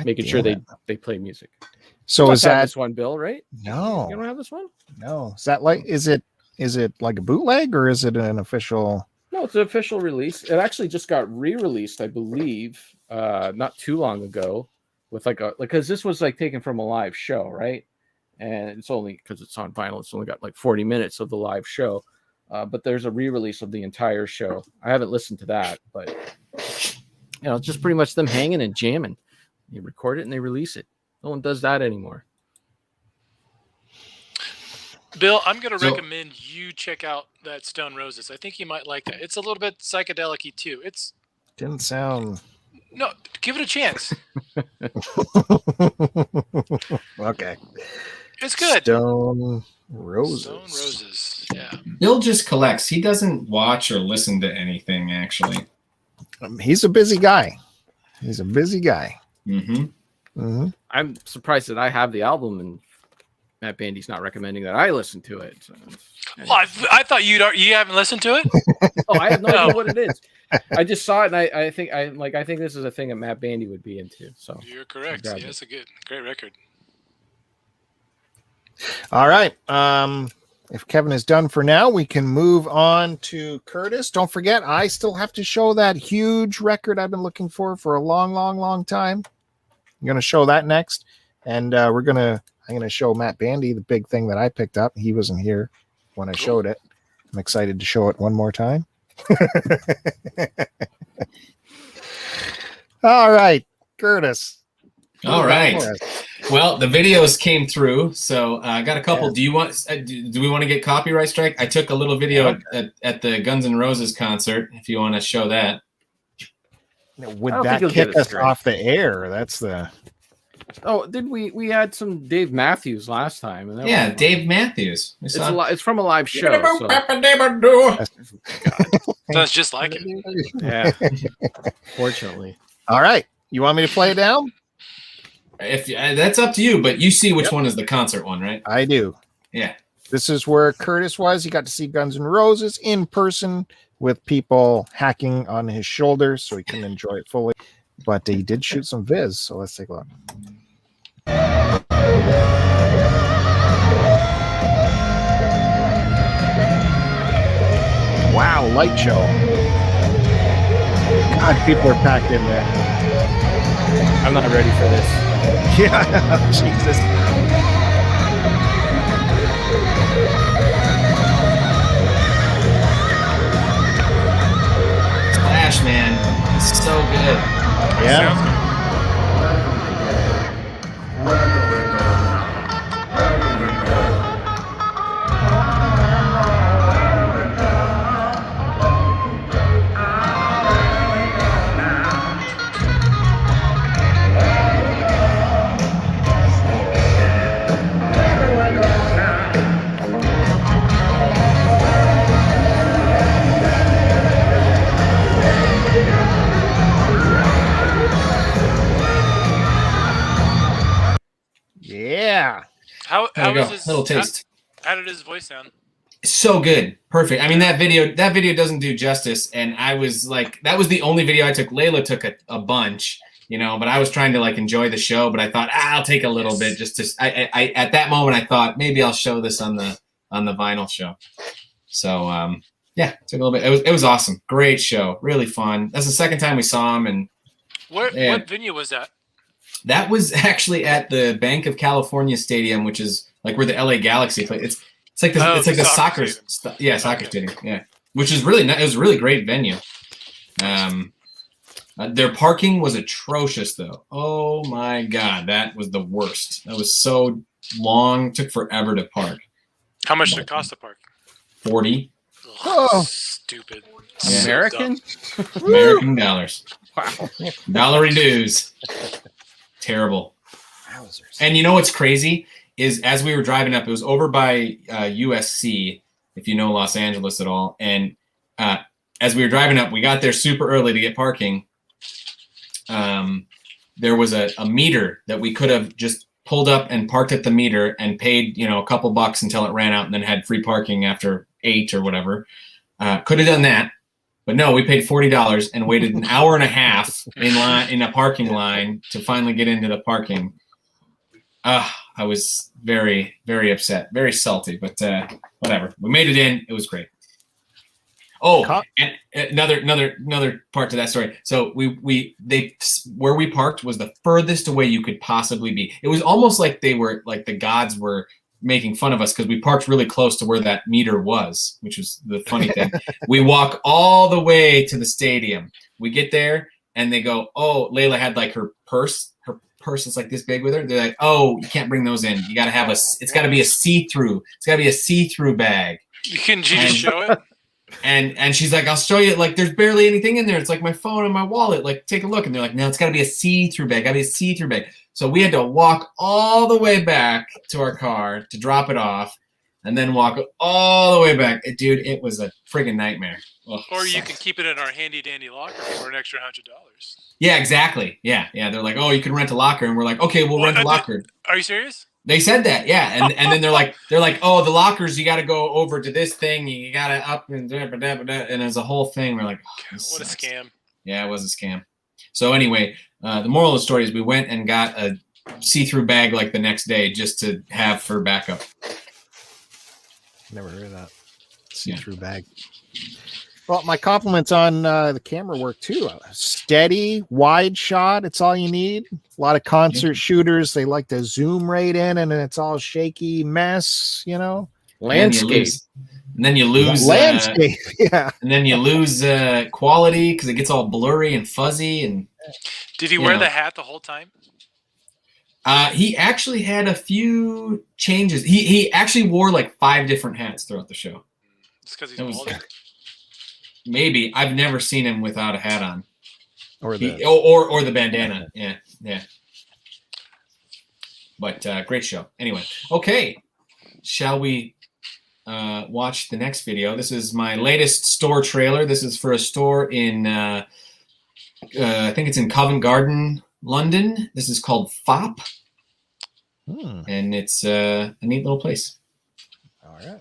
making sure they play music. So is that this one, Bill? Right? No, you don't have this one. No, is that like is it like a bootleg or is it an official? No, it's an official release. It actually just got re-released, I believe, not too long ago, with because this was like taken from a live show, right? And it's only because it's on vinyl. It's only got like 40 minutes of the live show. But there's a re-release of the entire show. I haven't listened to that, but it's just pretty much them hanging and jamming. They record it and they release it. No one does that anymore. Bill, I'm going to So- recommend you check out that Stone Roses. I think you might like that. It's a little bit psychedelic-y too. Didn't sound No, give it a chance. okay. It's good. Stone Roses. Stone Roses. Yeah. Bill just collects. He doesn't watch or listen to anything, actually. He's a busy guy. He's a busy guy. Mm-hmm. Mm-hmm. I'm surprised that I have the album and Matt Bandy's not recommending that I listen to it. So, Well, I thought you haven't listened to it. oh, I have no No. idea what it is. I just saw it and I think this is a thing that Matt Bandy would be into. So You're correct. Grab Yeah, it. it's a great record. All right. If Kevin is done for now, we can move on to Curtis. Don't forget, I still have to show that huge record I've been looking for a long, long, long time. I'm going to show that next. And I'm going to show Matt Bandy the big thing that I picked up. He wasn't here when I showed it. I'm excited to show it one more time. All right, Curtis. All right. Well, the videos came through, so I got a couple. Yeah. Do you want? Do we want to get copyright strike? I took a little video at the Guns N' Roses concert. If you want to show that. Would I don't that think you'll kick get it us straight. off the air? That's the. oh, did we had some Dave Matthews last time? And that Yeah, was- Dave Matthews. We It's saw- it's from a live show. So, Sounds just like it. yeah. Fortunately. All right. You want me to play it down? If that's up to you, but you see which one is the concert one, right? I do. Yeah. This is where Curtis was. He got to see Guns N' Roses in person with people hacking on his shoulders, so he couldn't enjoy it fully. But he did shoot some viz, so let's take a look. Wow, light show. God, people are packed in there. I'm not ready for this. Yeah, Jesus. Splash, man. It's so good. Yeah. Sounds good. Yeah. How There you was go. his Little taste. How did his voice sound? So good. Perfect. I mean, that video doesn't do justice. And I was like, that was the only video I took. Layla took a bunch, but I was trying to like enjoy the show, but I thought I'll take a little bit just to, I at that moment, I thought maybe I'll show this on the vinyl show. So, yeah, took a little bit. It was awesome. Great show. Really fun. That's the second time we saw him. And What venue was that? that was actually at the Bank of California Stadium, which is like where the LA Galaxy play. It's like the Oh, it's like the soccer soccer stadium. soccer stadium. Yeah. Which is really it was a really great venue. Their parking was atrocious though. Oh my god, that was the worst. That was so long, took forever to park. How much did it cost to park? 40 Ugh, Oh. stupid. Yeah. American? American dollars. Wow. Dollary dues. Terrible. Wowzers. And you know what's crazy is as we were driving up, it was over by USC, if you know Los Angeles at all. And as we were driving up, we got there super early to get parking. There was a meter that we could have just pulled up and parked at the meter and paid, a couple bucks until it ran out and then had free parking after 8 or whatever. Could have done that. But no, we paid $40 and waited an hour and a half in a parking line to finally get into the parking. I was very, very upset, very salty, but whatever. We made it in. It was great. Oh, and another part to that story. So where we parked was the furthest away you could possibly be. It was almost like they were like the gods were making fun of us because we parked really close to where that meter was, which was the funny thing. We walk all the way to the stadium. We get there and they go, "Oh, Layla had like her purse that's like this big with her. They're like, oh, you can't bring those in. You got to have it's got to be a see-through. It's got to be a see-through bag. Can you just show it? And she's like, I'll show you. Like, there's barely anything in there. It's like my phone and my wallet. Like, take a look. And they're like, no, it's got to be a see-through bag. Got to be a see-through bag. So we had to walk all the way back to our car to drop it off, and then walk all the way back. Dude, it was a friggin' nightmare. Ugh, or you can keep it in our handy-dandy locker for an extra $100. Yeah, exactly. Yeah. They're like, oh, you can rent a locker. And we're like, okay, we'll rent a locker. Are you serious? They said that, yeah. And then they're like, oh, the lockers, you got to go over to this thing. You got to up and there's a whole thing. We're like, oh, what a scam. Yeah, it was a scam. So anyway, the moral of the story is we went and got a see-through bag like the next day just to have for backup. Never heard of that. See-through bag. Well, my compliments on the camera work too. Steady, wide shot. It's all you need. A lot of concert shooters, they like to zoom right in, and it's all shaky mess, Landscape. And then you lose landscape. Yeah. And then you lose quality because it gets all blurry and fuzzy. And did he wear the hat the whole time? He actually had a few changes. He actually wore like 5 different hats throughout the show. It's because he's bald. Maybe. I've never seen him without a hat on. Or the bandana. Yeah. But great show. Anyway, okay. Shall we watch the next video? This is my latest store trailer. This is for a store in, I think it's in Covent Garden, London. This is called Fop. And it's a neat little place. All right.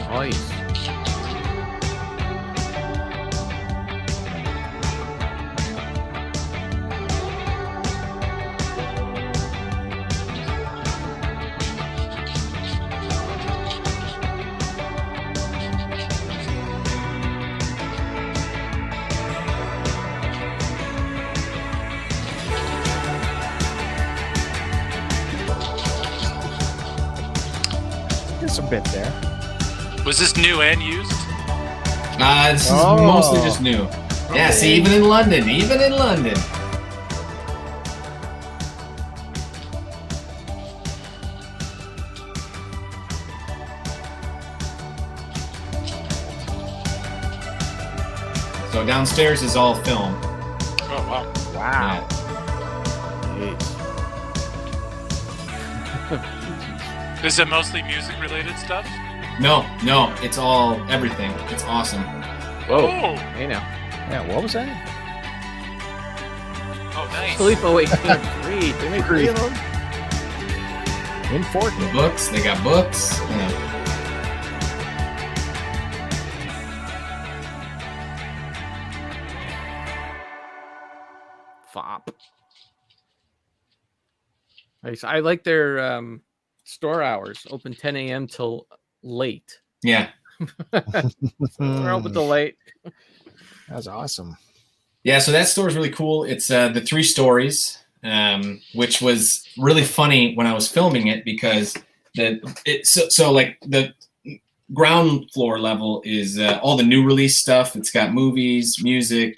Nice. There's a bit there. Was this new and used? This is mostly just new. Yeah, see, even in London. So downstairs is all film. Oh, wow. Wow. Is it mostly music-related stuff? No, it's all everything. It's awesome. Whoa. Oh. Hey now. Yeah, what was that? Oh, nice. Sleep away. 3. They made 3 of them. Important. Books. They got books. Yeah. Fop. Nice. I like their store hours. Open 10 a.m. till late. Yeah. We're open till late. That's awesome. Yeah, so that store is really cool. It's the 3 stories, which was really funny when I was filming it because like the ground floor level is all the new release stuff. It's got movies, music,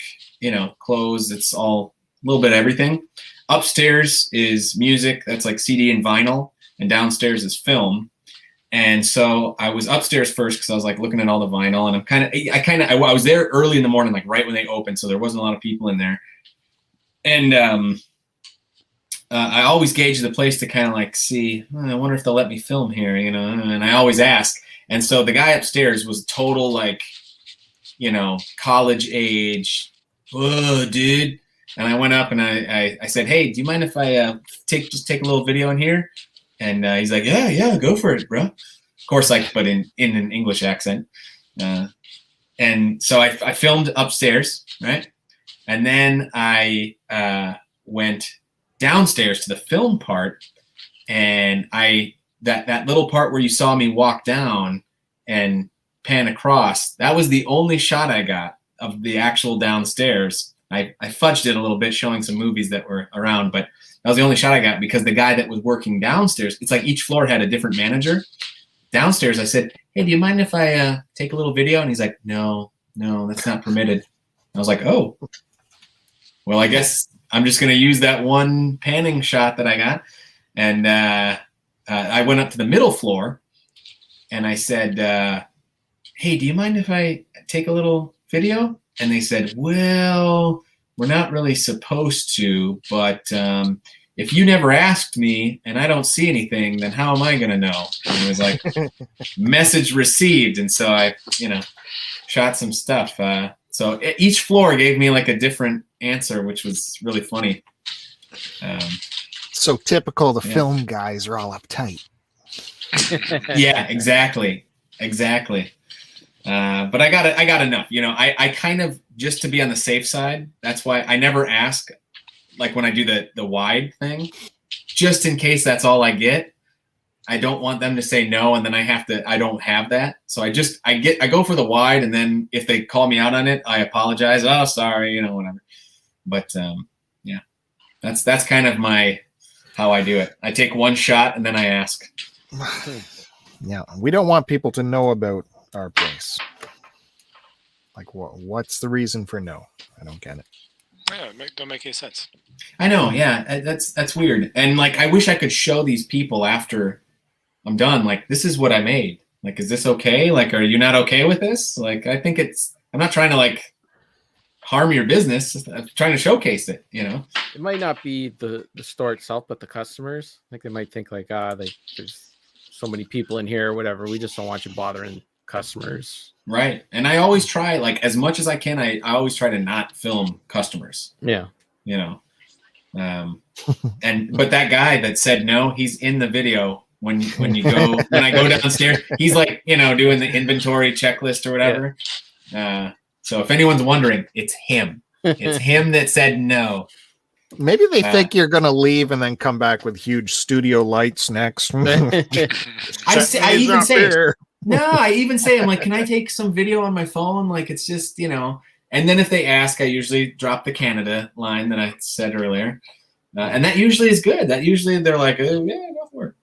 clothes. It's all a little bit of everything. Upstairs is music. That's like CD and vinyl, and downstairs is film. And so I was upstairs first because I was like looking at all the vinyl, and I was there early in the morning, like right when they opened, so there wasn't a lot of people in there. And I always gauge the place to kind of like see, I wonder if they'll let me film here, and I always ask. And so the guy upstairs was total like, college age. Whoa, dude. And I went up and I said, hey, do you mind if I take a little video in here? And he's like, yeah, go for it, bro. Of course, but in an English accent. And so I filmed upstairs, right? And then I went downstairs to the film part, and that little part where you saw me walk down and pan across, that was the only shot I got of the actual downstairs. I fudged it a little bit, showing some movies that were around, but that was the only shot I got because the guy that was working downstairs, it's like each floor had a different manager. Downstairs, I said, "Hey, do you mind if I take a little video?" And he's like, "No, that's not permitted." I was like, "Oh, well, I guess I'm just going to use that one panning shot that I got." And I went up to the middle floor and I said, "Hey, do you mind if I take a little video?" And they said, "Well, we're not really supposed to, but if you never asked me and I don't see anything, then how am I going to know?" And it was like, message received. And so I, shot some stuff. So each floor gave me like a different answer, which was really funny. So typical, the film guys are all uptight. Yeah, exactly. But I got enough. I kind of, just to be on the safe side, that's why I never ask, like when I do the wide thing, just in case that's all I get. I don't want them to say no, and then I don't have that. So I go for the wide, and then if they call me out on it, I apologize. Oh, sorry, whatever. But yeah, that's kind of how I do it. I take one shot and then I ask. Yeah, we don't want people to know about our place. Like, what's the reason for no? I don't get it. Yeah, don't make any sense. I know, yeah, that's weird. And like, I wish I could show these people after I'm done. Like, this is what I made. Like, is this okay? Like, are you not okay with this? Like, I think I'm not trying to like harm your business. I'm trying to showcase it. It might not be the store itself, but the customers. Like, they might think like, there's so many people in here or whatever. We just don't want you bothering customers. Right. And I always try, like, as much as I can, I always try to not film customers. Yeah. But that guy that said no, he's in the video when I go downstairs, he's like, doing the inventory checklist or whatever. Yeah. So if anyone's wondering, it's him. It's him that said no. Maybe they think you're going to leave and then come back with huge studio lights next. I even say, I'm like, can I take some video on my phone? Like, it's just, and then if they ask, I usually drop the Canada line that I said earlier. And that usually is good. That usually they're like, oh, yeah, go for it.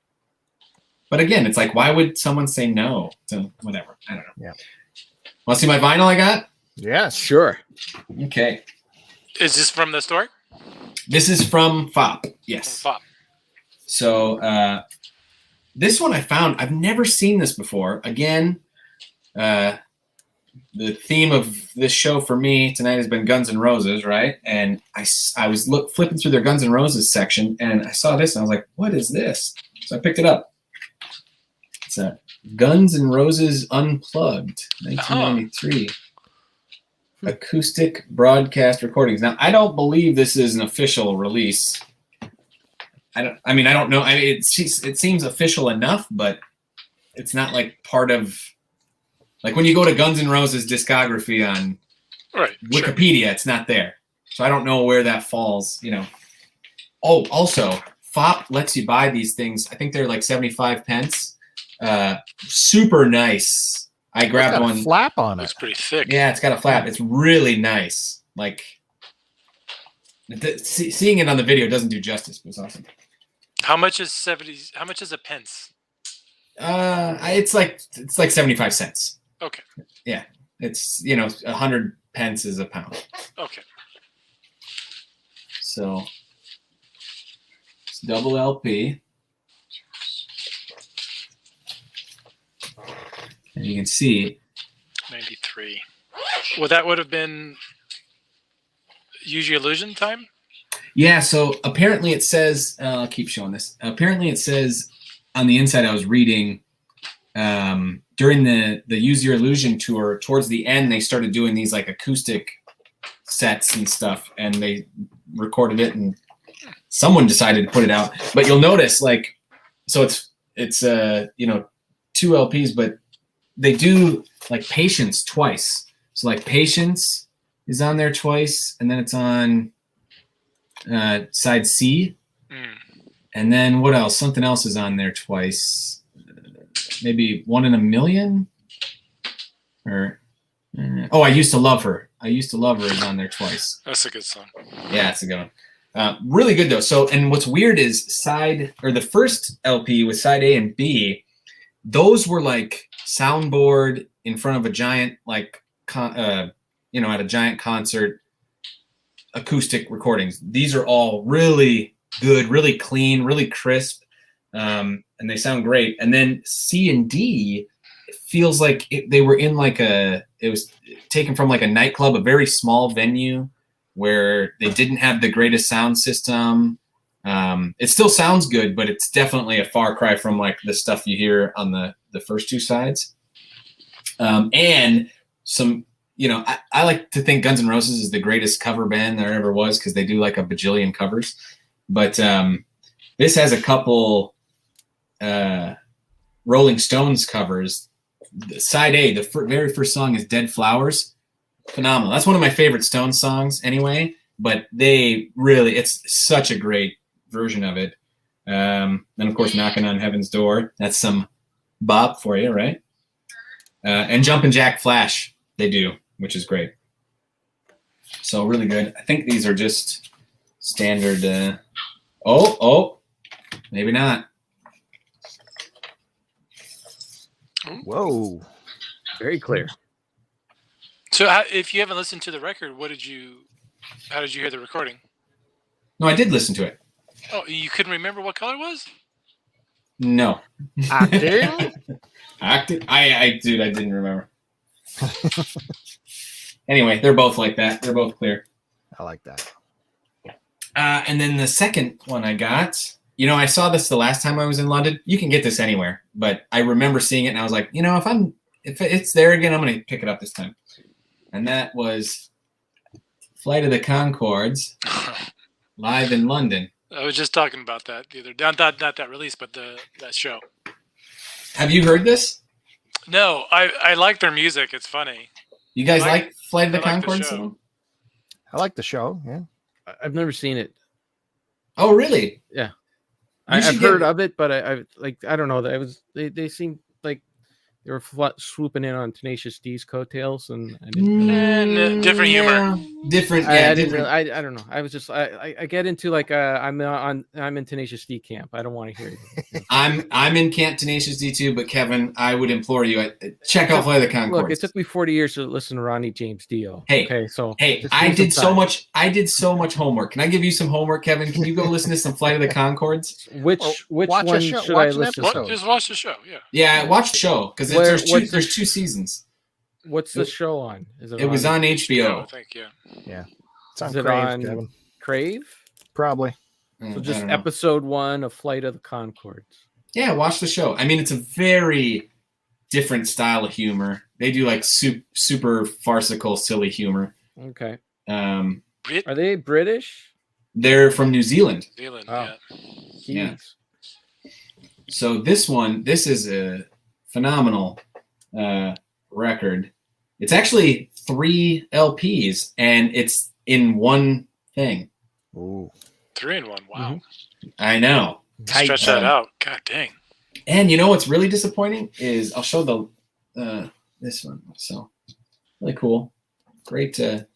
But again, it's like, why would someone say no to whatever? I don't know. Yeah. Want to see my vinyl I got? Yeah, sure. Okay. Is this from the store? This is from FOP. Yes. FOP. So this one I found, I've never seen this before. Again, the theme of this show for me tonight has been Guns N' Roses, right? And I was flipping through their Guns N' Roses section, and I saw this, and I was like, what is this? So I picked it up. It's a Guns N' Roses Unplugged, 1993. Acoustic broadcast recordings. Now, I don't believe this is an official release. I don't know. It seems official enough, but it's not like part of, like when you go to Guns N' Roses discography on Wikipedia, sure. It's not there. So I don't know where that falls, Oh, also, FOP lets you buy these things. I think they're like 75 pence. Super nice. I grabbed one. Flap on it. It's pretty thick. Yeah, it's got a flap. It's really nice. Like, seeing it on the video doesn't do justice, but it's awesome. How much is 70? How much is a pence? It's like 75 cents. Okay. Yeah, it's 100 pence is a pound. Okay. So it's double LP. And you can see 93. Well, that would have been Use Your Illusion time? Yeah, so apparently it says, I'll keep showing this. Apparently it says on the inside, I was reading during the Use Your Illusion tour, towards the end, they started doing these like acoustic sets and stuff, and they recorded it, and someone decided to put it out. But you'll notice, like, so it's 2 LPs, but they do like Patience twice. So like Patience is on there twice, and then it's on side C. And then what else? Something else is on there twice. Maybe 1 in a Million, or Oh, I Used to Love Her. I Used to Love Her is on there twice. That's a good song. Yeah, it's a good one. Really good though. So, and what's weird is the first LP with side A and B, those were like soundboard in front of a giant, like, at a giant concert, acoustic recordings. These are all really good, really clean, really crisp, and they sound great. And then C and D, it feels like they were in like it was taken from like a nightclub, a very small venue where they didn't have the greatest sound system. It still sounds good, but it's definitely a far cry from like the stuff you hear on the first two sides. And some, I like to think Guns N' Roses is the greatest cover band there ever was because they do like a bajillion covers. But this has a couple Rolling Stones covers. Side A, the very first song is Dead Flowers. Phenomenal. That's one of my favorite Stones songs anyway, but it's such a great version of it. Then, of course, Knocking on Heaven's Door. That's some bop for you, right? And Jumpin' Jack Flash, they do, which is great. So really good. I think these are just standard. Maybe not. Whoa. Very clear. So, if you haven't listened to the record, how did you hear the recording? No, I did listen to it. Oh, you couldn't remember what color it was? No. Acting? Acting? I didn't remember. Anyway, they're both like that. They're both clear. I like that. And then the second one I got, I saw this the last time I was in London. You can get this anywhere, but I remember seeing it and I was like, if it's there again, I'm going to pick it up this time. And that was Flight of the Conchords live in London. I was just talking about that the other day. Not that release, but that show. Have you heard this? No, I like their music. It's funny. You guys like Flight of the Conchords? I like the show. Yeah. I've never seen it. Oh, really? Yeah. I've heard of it, but I don't know. They seemed like they were swooping in on Tenacious D's coattails, and I didn't. Different humor. Different. I don't know. I was just I get into like I'm in Tenacious D camp. I don't want to hear it. I'm in camp Tenacious D too, but Kevin, I would implore you check out Flight of the Conchords. Look, it took me 40 years to listen to Ronnie James Dio. Hey, I did so much homework. Can I give you some homework, Kevin? Can you go listen to some Flight of the Conchords? Which one should I listen to? Just watch the show. Yeah. Yeah, watch the show because there's two seasons. What's the show on? It was on HBO. I think, yeah. Yeah. It's on Is it Crave, on Kevin. Crave? Probably. So just episode 1 of Flight of the Conchords. Yeah, watch the show. I mean, it's a very different style of humor. They do like super farcical, silly humor. Okay. Are they British? They're from New Zealand. Yeah. So this is a phenomenal record. It's actually 3 LPs and it's in one thing. Ooh. 3 in 1. Wow. Mm-hmm. I know. Stretch that out. God dang. And you know what's really disappointing is I'll show this one. So really cool. Great. I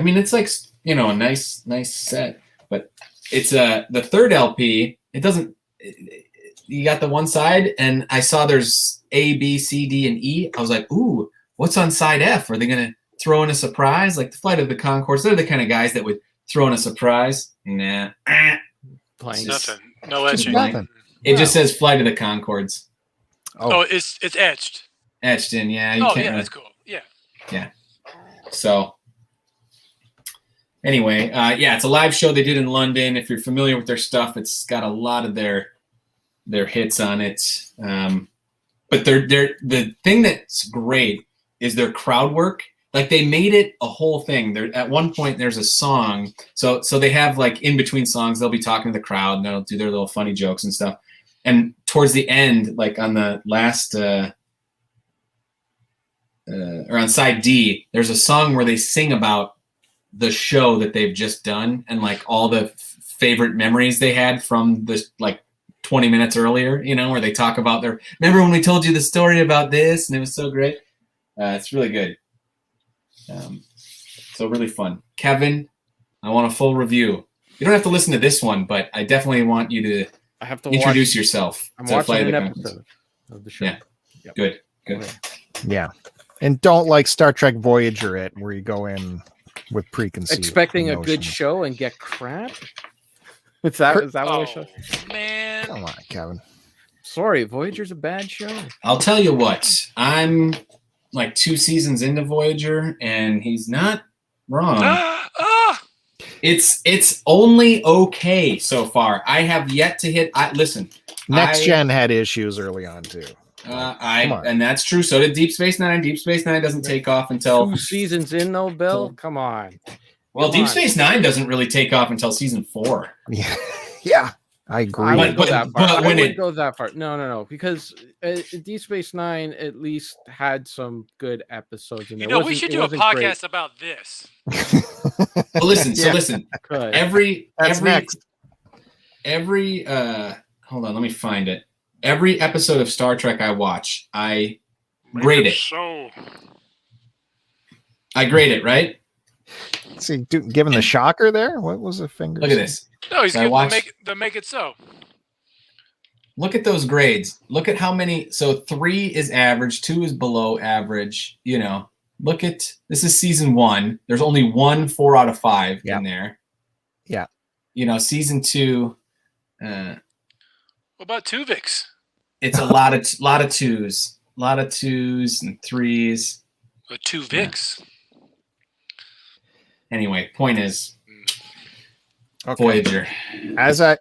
mean, it's like, a nice set, but it's the third LP. It doesn't, you got the one side and I saw there's A, B, C, D, and E. I was like, ooh, what's on side F? Are they going to throw in a surprise? Like the Flight of the Conchords, they're the kind of guys that would throw in a surprise. Nah. Nothing. No etching. Nothing. It just says Flight of the Conchords. Oh, it's etched. Etched in, yeah. That's cool. Yeah. Yeah. So anyway, it's a live show they did in London. If you're familiar with their stuff, it's got a lot of their hits on it. But the thing that's great is their crowd work. Like they made it a whole thing. At one point there's a song. So they have like in between songs, they'll be talking to the crowd and they'll do their little funny jokes and stuff. And towards the end, like on the last or on side D, there's a song where they sing about the show that they've just done and like all the favorite memories they had from this like 20 minutes earlier, where they talk about remember when we told you the story about this and it was so great. It's really good. So really fun. Kevin, I want a full review. You don't have to listen to this one, but I definitely want you to I have to introduce yourself. I'm to watching Flight of an the Conchords. episode of the show. Yeah. Yep. Good. Okay. Yeah. And don't like Star Trek Voyager it, where you go in with preconceived Expecting a good notions. show and get crap. Is that what I Oh show? man. Come on, Kevin. Sorry, Voyager's a bad show. I'll tell you what. I'm like 2 seasons into Voyager, and he's not wrong. It's only okay so far. I have yet to hit. Next Gen had issues early on too. And that's true. So did Deep Space Nine. Deep Space Nine doesn't take off until 2 seasons in, though, Bill. Come on. Well, Deep Space Nine doesn't really take off until season 4. Yeah, yeah, I agree. I wouldn't go that far. I when wouldn't go that far. No, because Deep Space Nine at least had some good episodes in there. You know, we should do a podcast about this. Well, listen. So listen. Every next. Hold on, let me find it. Every episode of Star Trek I watch, I grade it. So I grade it, right? See, given the shocker there, what was the finger? Look at this. no, he's So going to make it so. Look at those grades. Look at how many. So 3 is average, 2 is below average. You know, look at this is season 1. There's only 1 4 out of 5 in there. Yeah. You know, season 2. What about Tuvix? It's a lot of 2s, a lot of 2s and 3s. Tuvix. Anyway, point is, Okay. Voyager. As I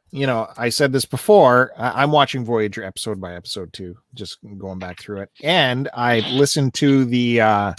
said this before, I'm watching Voyager episode by episode too, just going back through it. And I listened to the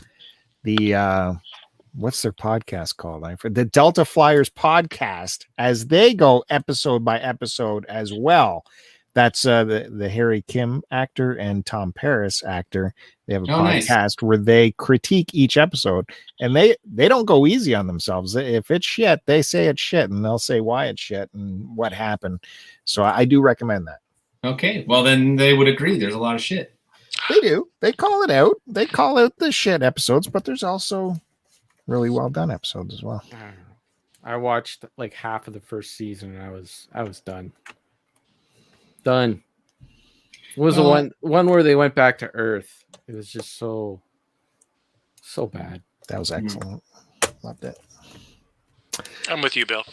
what's their podcast called? The Delta Flyers podcast as they go episode by episode as well. That's the Harry Kim actor and Tom Paris actor. They have a podcast where they critique each episode, and they don't go easy on themselves. If it's shit, they say it's shit, and they'll say why it's shit and what happened. So I do recommend that. Okay, well then they would agree. There's a lot of shit. They do. They call it out. They call out the shit episodes, but there's also really well done episodes as well. I watched like half of the first season, and I was done. Done. It was the one where they went back to Earth. It was just so bad. That was excellent. Loved it. I'm with you, Bill.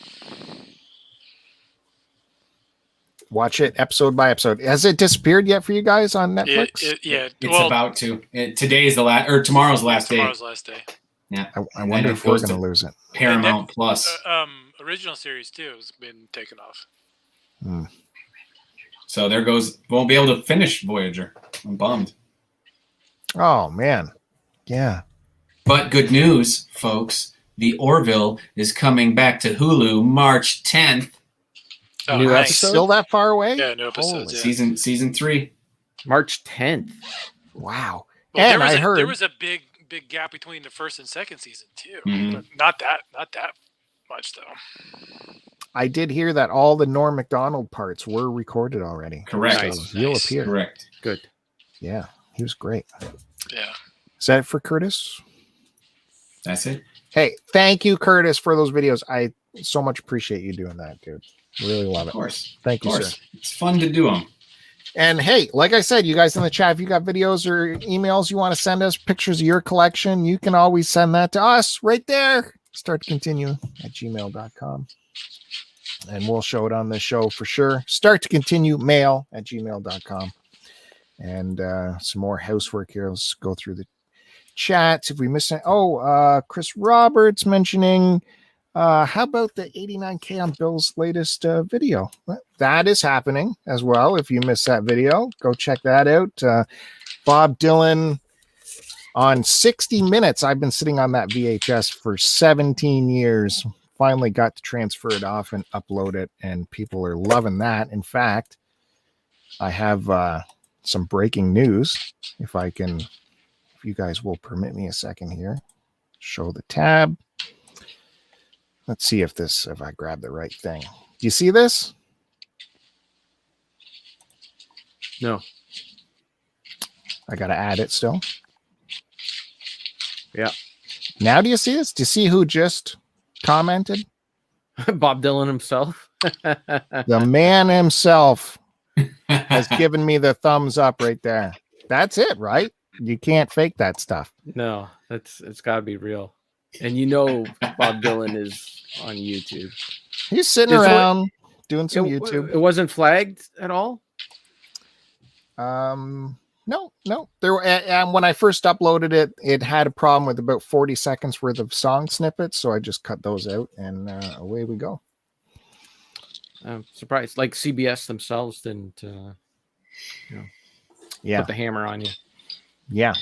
Watch it episode by episode. Has it disappeared yet for you guys on Netflix? It's about to. Today is the last, or tomorrow's the last day. Tomorrow's last day. Yeah. I wonder if we're going to lose it. Paramount Plus. Original series too has been taken off. So there goes. Won't be able to finish Voyager. I'm bummed. Oh man, yeah. But good news, folks. The Orville is coming back to Hulu March 10th. Oh, New nice. episode? Still that far away? Yeah, new episodes. Season 3. March 10th. Wow. Well, and I heard there was a big gap between the first and second season too. Mhm. But not that much though. I did hear that all the Norm Macdonald parts were recorded already. Correct. So he'll appear. Correct. Good. Yeah, he was great. Yeah. Is that it for Curtis? That's it. Hey, thank you, Curtis, for those videos. I so much appreciate you doing that, dude. Really love it. Of course. Thank you, Of course. sir. It's fun to do them. And hey, like I said, you guys in the chat, if you got videos or emails you want to send us, pictures of your collection, you can always send that to us right there. Start to continue at gmail.com. And we'll show it on the show for sure. Start to continue mail at gmail.com. And some more housework here. Let's go through the chats. If we missed it. Chris Roberts mentioning, how about the 89K on Bill's latest video? Well, that is happening as well. If you missed that video, go check that out. Bob Dylan on 60 Minutes. I've been sitting on that VHS for 17 years. Finally got to transfer it off and upload it, and people are loving that. In fact, I have some breaking news. If you guys will permit me a second here, show the tab. Let's see if I grab the right thing. Do you see this? No. I got to add it still. Yeah. Now do you see this? Do you see who just commented? Bob Dylan himself. The man himself has given me the thumbs up right there. That's it, right? You can't fake that stuff. No, it's got to be real. And Bob Dylan is on YouTube. He's sitting around doing some YouTube. It wasn't flagged at all? No. There, and when I first uploaded it, it had a problem with about 40 seconds worth of song snippets, so I just cut those out, and away we go. I'm surprised. Like CBS themselves didn't, put the hammer on you. Yeah.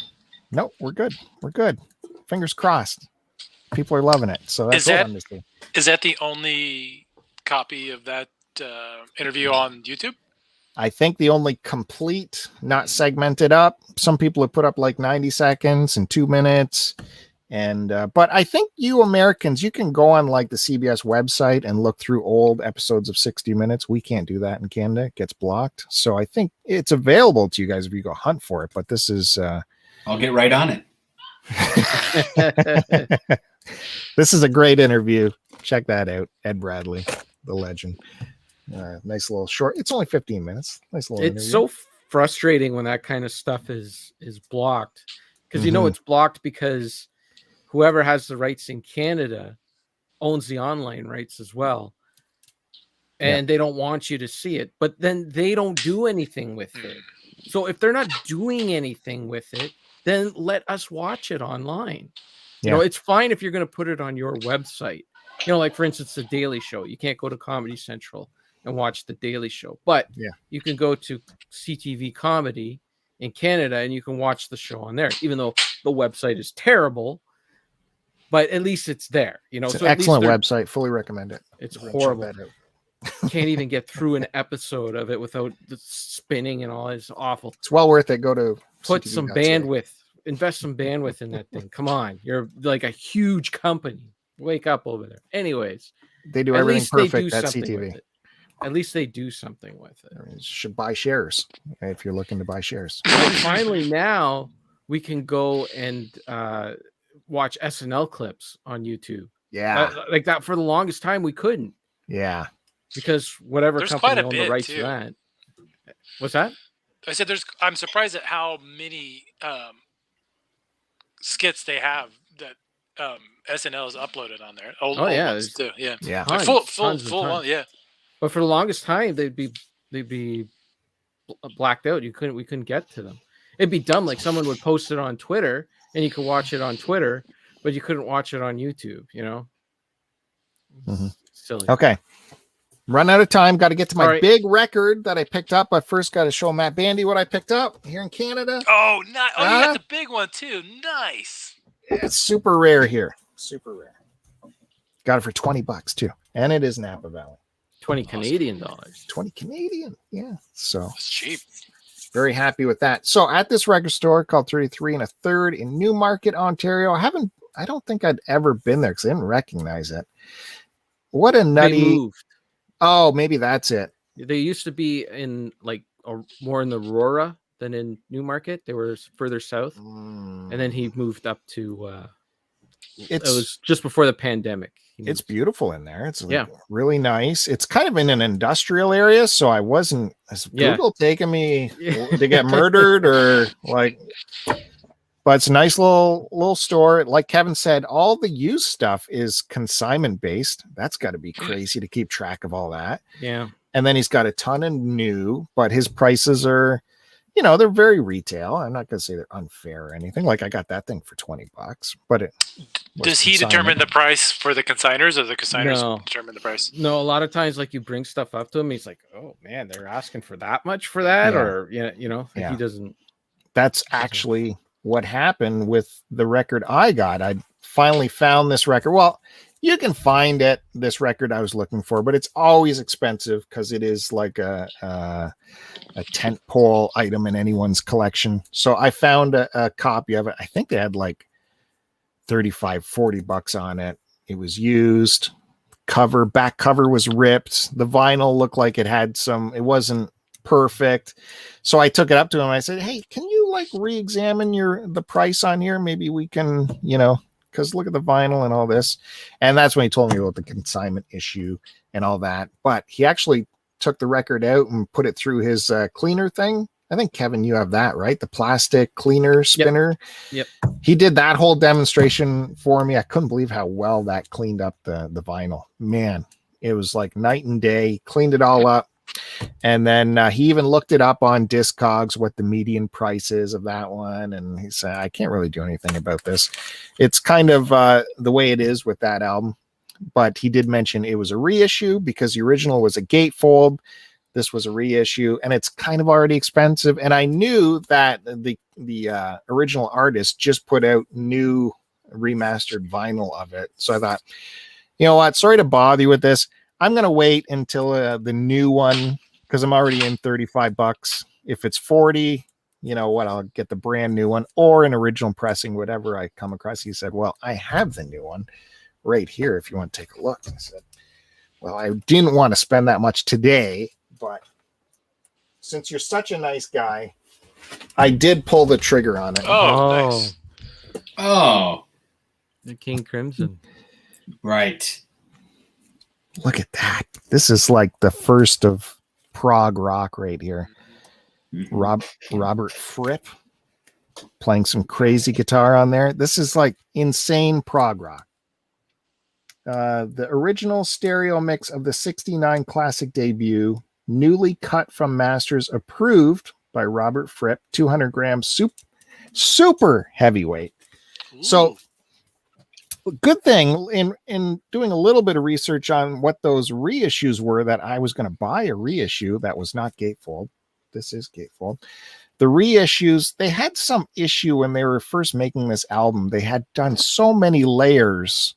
No, we're good. We're good. Fingers crossed. People are loving it. So that's is that the only copy of that interview on YouTube? I think the only complete, not segmented up. Some people have put up like 90 seconds and 2 minutes. And but I think you Americans, you can go on like the CBS website and look through old episodes of 60 Minutes. We can't do that in Canada. It gets blocked. So I think it's available to you guys if you go hunt for it. But this is I'll get right on it. This is a great interview. Check that out. Ed Bradley, the legend. Nice little short. It's only 15 minutes. Nice little It's interview. so frustrating when that kind of stuff is blocked, because it's blocked because whoever has the rights in Canada owns the online rights as well, and they don't want you to see it, but then they don't do anything with it. So if they're not doing anything with it, then let us watch it online. It's fine if you're going to put it on your website. Like for instance, the Daily Show. You can't go to Comedy Central and watch the Daily Show, but you can go to CTV Comedy in Canada and you can watch the show on there, even though the website is terrible, but at least it's there. It's so an excellent website. Fully recommend it. It's horrible. Can't even get through an episode of it without the spinning and all. It's awful. It's well worth it. Go to put some bandwidth. Invest some bandwidth in that thing. Come on, you're like a huge company. Wake up over there. Anyways, they do everything perfect at CTV. At least they do something with it. You should buy shares if you're looking to buy shares. And finally, now we can go and watch SNL clips on YouTube. Yeah, like that. For the longest time, we couldn't. Yeah, because whatever there's company owned the rights to that. What's that? I said I'm surprised at how many skits they have that SNL is uploaded on there. Old ones too. Yeah. Tons, full one. Yeah. But for the longest time, they'd be blacked out. We couldn't get to them. It'd be dumb. Like someone would post it on Twitter, and you could watch it on Twitter, but you couldn't watch it on YouTube. Silly. Okay. Run out of time. Got to get to my big record that I picked up. But first, got to show Matt Bandy what I picked up here in Canada. Oh, nice. Oh, you got the big one too. Nice. Yeah, it's super rare here. Super rare. Got it for $20 too, and it is Napa Valley. 20 Canadian dollars. 20 Canadian. Yeah. So it's cheap. Very happy with that. So at this record store called 33 1/3 in Newmarket, Ontario. I don't think I'd ever been there because I didn't recognize it. What a nutty. They moved. Oh, maybe that's it. They used to be in more in the Aurora than in Newmarket. They were further south. And then he moved up to it was just before the pandemic. It's beautiful in there. It's really nice. It's kind of in an industrial area, so I wasn't Google taking me to get murdered or but it's a nice little store. Like Kevin said, all the used stuff is consignment based. That's got to be crazy to keep track of all that. Yeah. And then he's got a ton of new, but his prices are, they're very retail. I'm not going to say they're unfair or anything. Like I got that thing for $20, but does he determine the price for the consigners, or the consigners determine the price? No, a lot of times, you bring stuff up to him, he's like, "Oh man, they're asking for that much for that," or he doesn't. That's actually what happened with the record I got. I finally found this record. Well, you can find this record I was looking for, but it's always expensive because it is like a tent pole item in anyone's collection. So I found a copy of it. I think they had like $35-40 on it. It was used. Back cover was ripped. The vinyl looked like it wasn't perfect. So I took it up to him. I said, "Hey, can you like re-examine the price on here? Maybe we can, because look at the vinyl and all this. And that's when he told me about the consignment issue and all that. But he actually took the record out and put it through his cleaner thing. I think, Kevin, you have that, right? The plastic cleaner spinner. Yep. He did that whole demonstration for me. I couldn't believe how well that cleaned up the vinyl. Man, it was like night and day. Cleaned it all up. And then he even looked it up on Discogs, what the median price is of that one. And he said, I can't really do anything about this. It's kind of the way it is with that album. But he did mention it was a reissue because the original was a gatefold. This was a reissue, and it's kind of already expensive. And I knew that the original artist just put out new remastered vinyl of it. So I thought, you know what? Sorry to bother you with this. I'm going to wait until the new one, because I'm already in $35. If it's 40, you know what? I'll get the brand new one or an original pressing, whatever I come across. He said, well, I have the new one right here if you want to take a look. I said, well, I didn't want to spend that much today, but since you're such a nice guy, I did pull the trigger on it. Oh, nice. Oh, The King Crimson. right. Look at that. This is like the first of prog rock right here. Robert Fripp playing some crazy guitar on there. This is like insane prog rock. The original stereo mix of the 69 classic debut, newly cut from masters, approved by Robert Fripp, 200 grams, super heavyweight. Ooh. So good thing in doing a little bit of research on what those reissues were, that I was going to buy a reissue that was not gatefold. This is gatefold. The reissues, they had some issue when they were first making this album. They had done so many layers,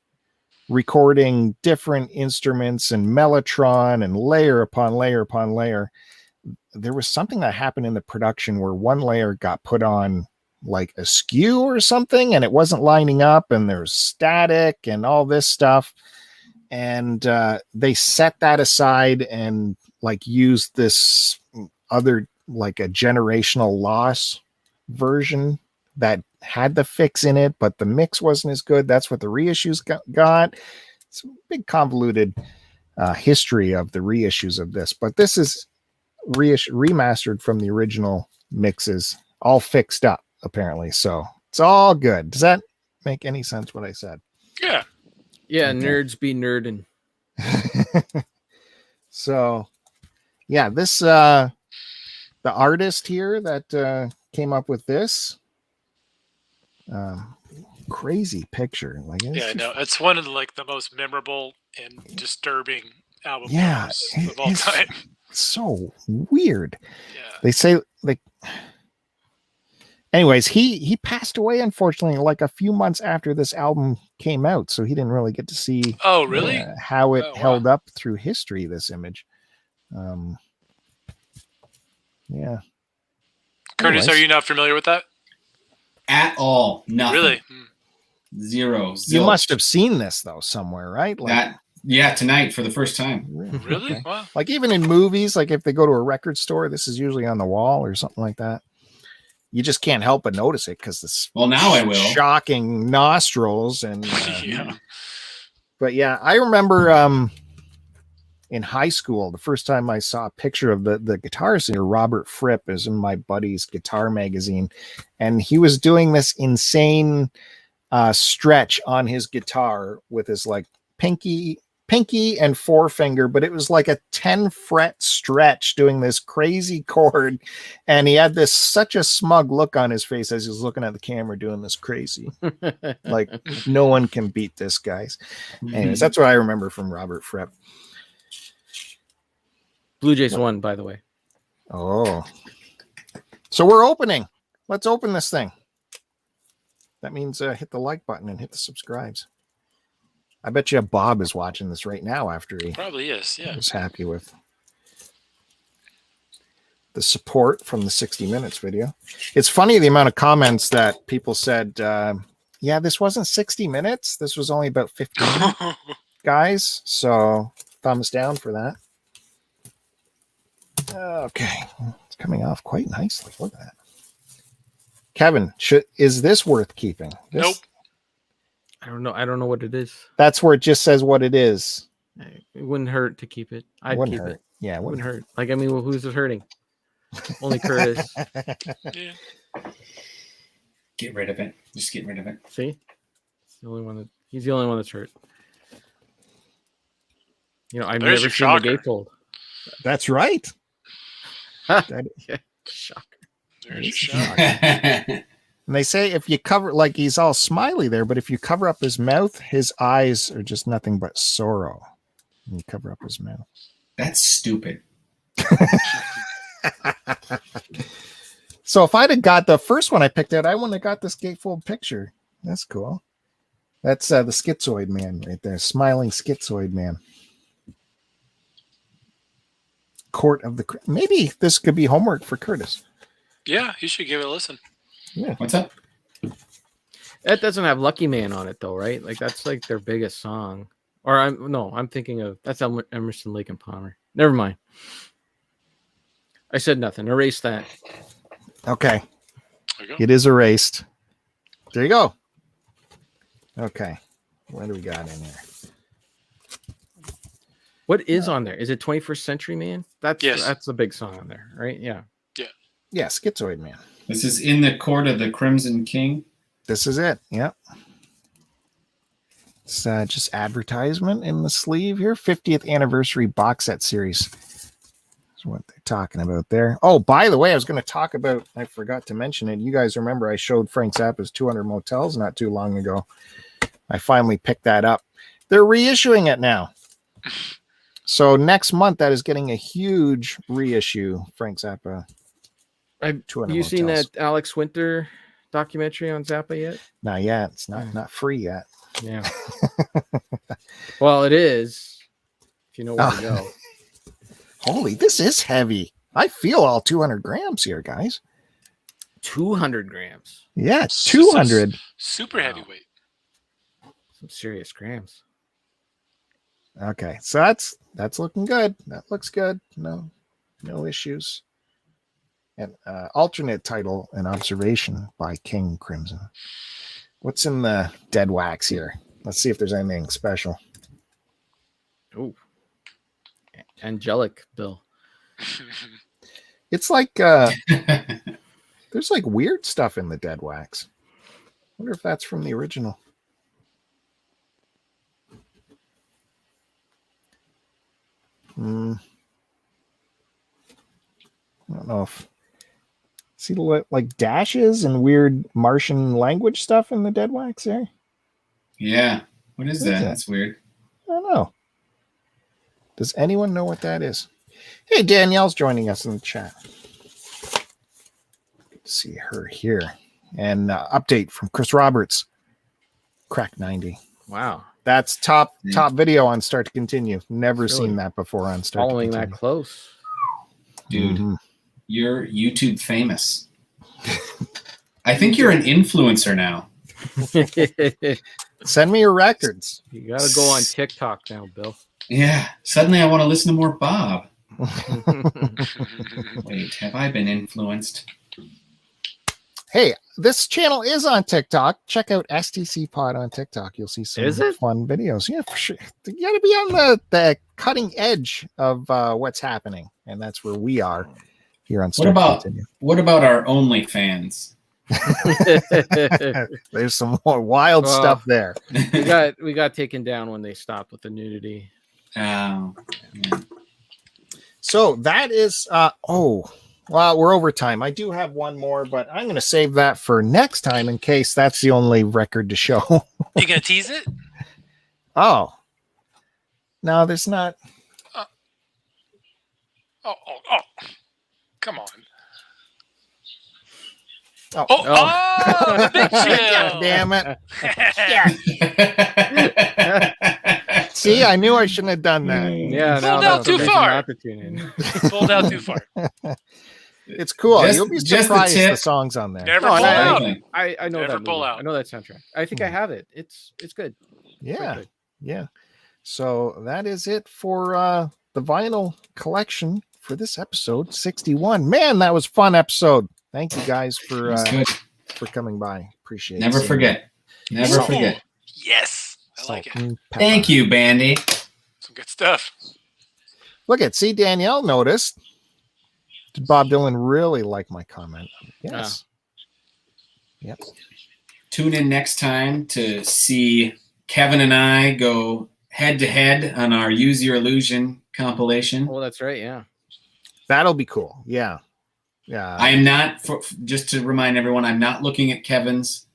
recording different instruments and mellotron and layer upon layer upon layer. There was something that happened in the production where one layer got put on like askew or something, and it wasn't lining up, and there's static and all this stuff. And they set that aside and like used this other, like a generational loss version that had the fix in it, but the mix wasn't as good. That's what the reissues got. It's a big convoluted history of the reissues of this, but this is remastered from the original mixes, all fixed up apparently. So it's all good. Does that make any sense what I said? Yeah. Yeah, Okay. Nerds be nerding. So yeah, this the artist here that came up with this crazy picture, like Yeah, I know. It's one of the most memorable and disturbing album Yeah, covers of all it's time. so weird. Yeah. They say, like, anyways, he passed away, unfortunately, like a few months after this album came out, so he didn't really get to see Oh, really? how it Oh, wow. held up through history, this image. Yeah. Curtis, Anyways. are you not familiar with that? At all. Nothing. Really? Zero. You Zilch. must have seen this though somewhere, right? Like, That. Yeah, tonight for the first time. Really? Okay. Wow. Like even in movies, like if they go to a record store, this is usually on the wall or something like that. You just can't help but notice it because this Well, now I will. shocking nostrils and Yeah. but yeah, I remember in high school, the first time I saw a picture of the guitarist here, Robert Fripp, is in my buddy's guitar magazine, and he was doing this insane stretch on his guitar with his like pinky and forefinger, but it was like a 10 fret stretch doing this crazy chord, and he had such a smug look on his face as he was looking at the camera doing this crazy, like no one can beat this, guys. Anyways, that's what I remember from Robert Fripp. Blue Jays won, by the way. Oh, so we're opening. Let's open this thing. That means hit the like button and hit the subscribes. I bet you Bob is watching this right now after he Probably is. Yeah. was happy with the support from the 60 Minutes video. It's funny the amount of comments that people said, yeah, this wasn't 60 minutes. This was only about 15 guys. So thumbs down for that. Okay. It's coming off quite nicely. Look at that. Kevin, is this worth keeping? Nope. I don't know. I don't know what it is. That's where it just says what it is. It wouldn't hurt to keep it. I'd Wouldn't keep hurt. it. Yeah, It wouldn't hurt. Like, I mean, who's it hurting? Only Curtis. Yeah. Get rid of it. Just get rid of it. See? He's the only one that's hurt. You know, I've There's never your seen the shocker. gatefold. That's right. That- Yeah, shocker. There's your shot. and they say if you cover, like he's all smiley there, but if you cover up his mouth, his eyes are just nothing but sorrow. And you cover up his mouth. That's stupid. So if I'd have got the first one I picked out, I wouldn't have got this gatefold picture. That's cool. That's the schizoid man right there. Smiling schizoid man. Court of the... Maybe this could be homework for Curtis. Yeah, you should give it a listen. Yeah. What's up? That doesn't have Lucky Man on it though, right? Like that's like their biggest song. Or I'm thinking of that's Emerson, Lake and Palmer. Never mind. I said nothing. Erase that. Okay. There you go. It is erased. There you go. Okay. What do we got in here? What is on there? Is it 21st Century Man? Yes. That's a big song on there, right? Yeah. Yeah, Schizoid Man. This is In the Court of the Crimson King. This is it. Yep. It's just advertisement in the sleeve here. 50th anniversary box set series. That's what they're talking about there. Oh, by the way, I was going to talk about, I forgot to mention it. You guys remember I showed Frank Zappa's 200 Motels not too long ago. I finally picked that up. They're reissuing it now. So next month, that is getting a huge reissue. Frank Zappa. Have 200 you seen Motels. that Alex Winter documentary on Zappa yet? Not yet. It's not free yet. Yeah. Well, it is. If you know where to go. Holy, this is heavy. I feel all 200 grams here, guys. 200 grams. Yeah, 200. Super heavyweight. Some serious grams. Okay, so that's looking good. That looks good. No issues. And alternate title, An Observation by King Crimson. What's in the dead wax here? Let's see if there's anything special. Oh, angelic, Bill. It's like there's like weird stuff in the dead wax. Wonder if that's from the original. I don't know if see like dashes and weird Martian language stuff in the dead wax there. Yeah. What is What is that? that? That's weird. I don't know. Does anyone know what that is? Hey, Danielle's joining us in the chat. Good to see her here. And update from Chris Roberts. Crack 90. Wow. That's top video on Start to Continue. Never Really? seen that before on Start Following to that Continue. close. Dude, Mhm. you're YouTube famous. I think you're an influencer now. Send me your records. You got to go on TikTok now, Bill. Yeah. Suddenly I want to listen to more Bob. Wait, have I been influenced? Hey, this channel is on TikTok. Check out STC Pod on TikTok. You'll see some Is it? fun videos. Yeah, for sure. You got to be on the cutting edge of what's happening, and that's where we are here on Start to Continue. What about our OnlyFans? There's some more wild Well, stuff there. we got taken down when they stopped with the nudity. Oh, yeah. So that is well, we're over time. I do have one more, but I'm going to save that for next time in case that's the only record to show. You gonna tease it? Oh. No, there's not. Oh! Come on! Oh, The big chill. God damn it. See, I knew I shouldn't have done that. Yeah, Pulled now out that's a too reason far. not to tune in. Pulled out too far. It's cool. Just- You'll be just the surprised the tip. songs on there. Never No, pull and out. I know Never that pull movie. out. I know that soundtrack. I think I have it. It's good. Quite Yeah. good. Yeah. So that is it for the vinyl collection for this episode 61. Man, that was a fun episode. Thank you guys for That's good. for coming by. Appreciate it. Never forget. Never Ooh, forget. Yes, I like it. Thank you, Bandy. Some good stuff. Look at, see, Danielle noticed. Did Bob Dylan really like my comment? Yes. Yep. Tune in next time to see Kevin and I go head to head on our Use Your Illusion compilation. Oh, that's right. Yeah. That'll be cool. Yeah. Yeah. I am not, just to remind everyone, I'm not looking at Kevin's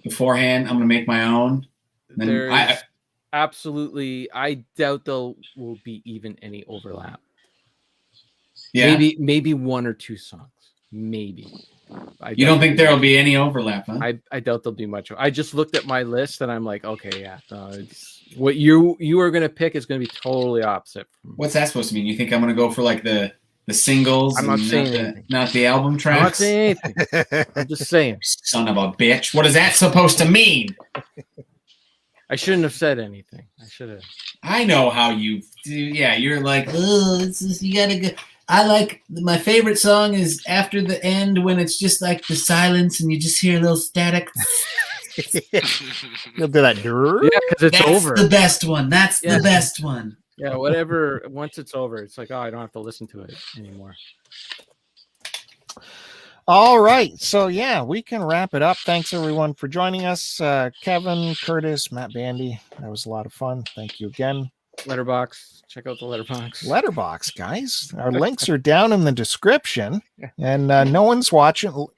beforehand. I'm going to make my own. There's absolutely, I doubt there will be even any overlap. Yeah. Maybe one or two songs. Maybe. You don't think there will be any overlap, huh? I doubt there'll be much. I just looked at my list and I'm like, okay, yeah. What you are going to pick is going to be totally opposite. What's that supposed to mean? You think I'm going to go for like the singles? I'm not saying anything. Not the album tracks? I'm not saying anything. I'm just saying. Son of a bitch. What is that supposed to mean? I shouldn't have said anything. I should have. I know how you do. Yeah, you're like, oh, you got to go. I like, my favorite song is after the end when it's just like the silence and you just hear a little static. You'll do that. Yeah, because it's over. That's the best one. That's the best one. Yeah, whatever. Once it's over, it's like, oh, I don't have to listen to it anymore. All right. So, yeah, we can wrap it up. Thanks, everyone, for joining us. Kevin, Curtis, Matt Bandy. That was a lot of fun. Thank you again. Letterbox. Check out the letterbox. Letterbox, guys. Our links are down in the description, and no one's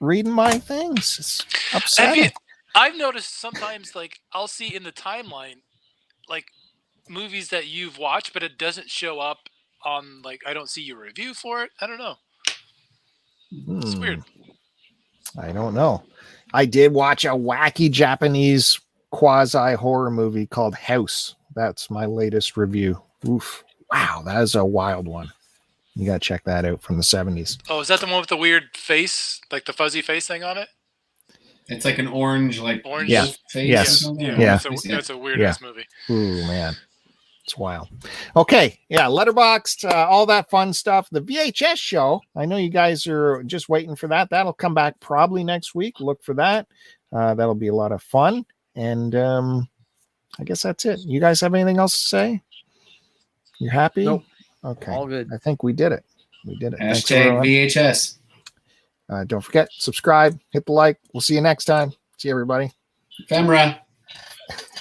reading my things. It's upsetting. I've noticed sometimes, like, I'll see in the timeline, like, movies that you've watched, but it doesn't show up on, like, I don't see your review for it. I don't know. It's weird. I don't know. I did watch a wacky Japanese quasi horror movie called House. That's my latest review. Oof. Wow, that is a wild one. You got to check that out from the 70s. Oh, is that the one with the weird face? Like the fuzzy face thing on it? It's like an orange face. Yes. Yeah. That's a weird-ass movie. Ooh, man. It's wild. Okay. Yeah. Letterboxd, all that fun stuff. The VHS show. I know you guys are just waiting for that. That'll come back probably next week. Look for that. That'll be a lot of fun. And I guess that's it. You guys have anything else to say? You happy? Nope. Okay. All good. I think we did it. We did it. Hashtag VHS. Don't forget, subscribe, hit the like. We'll see you next time. See you, everybody. Ephemera.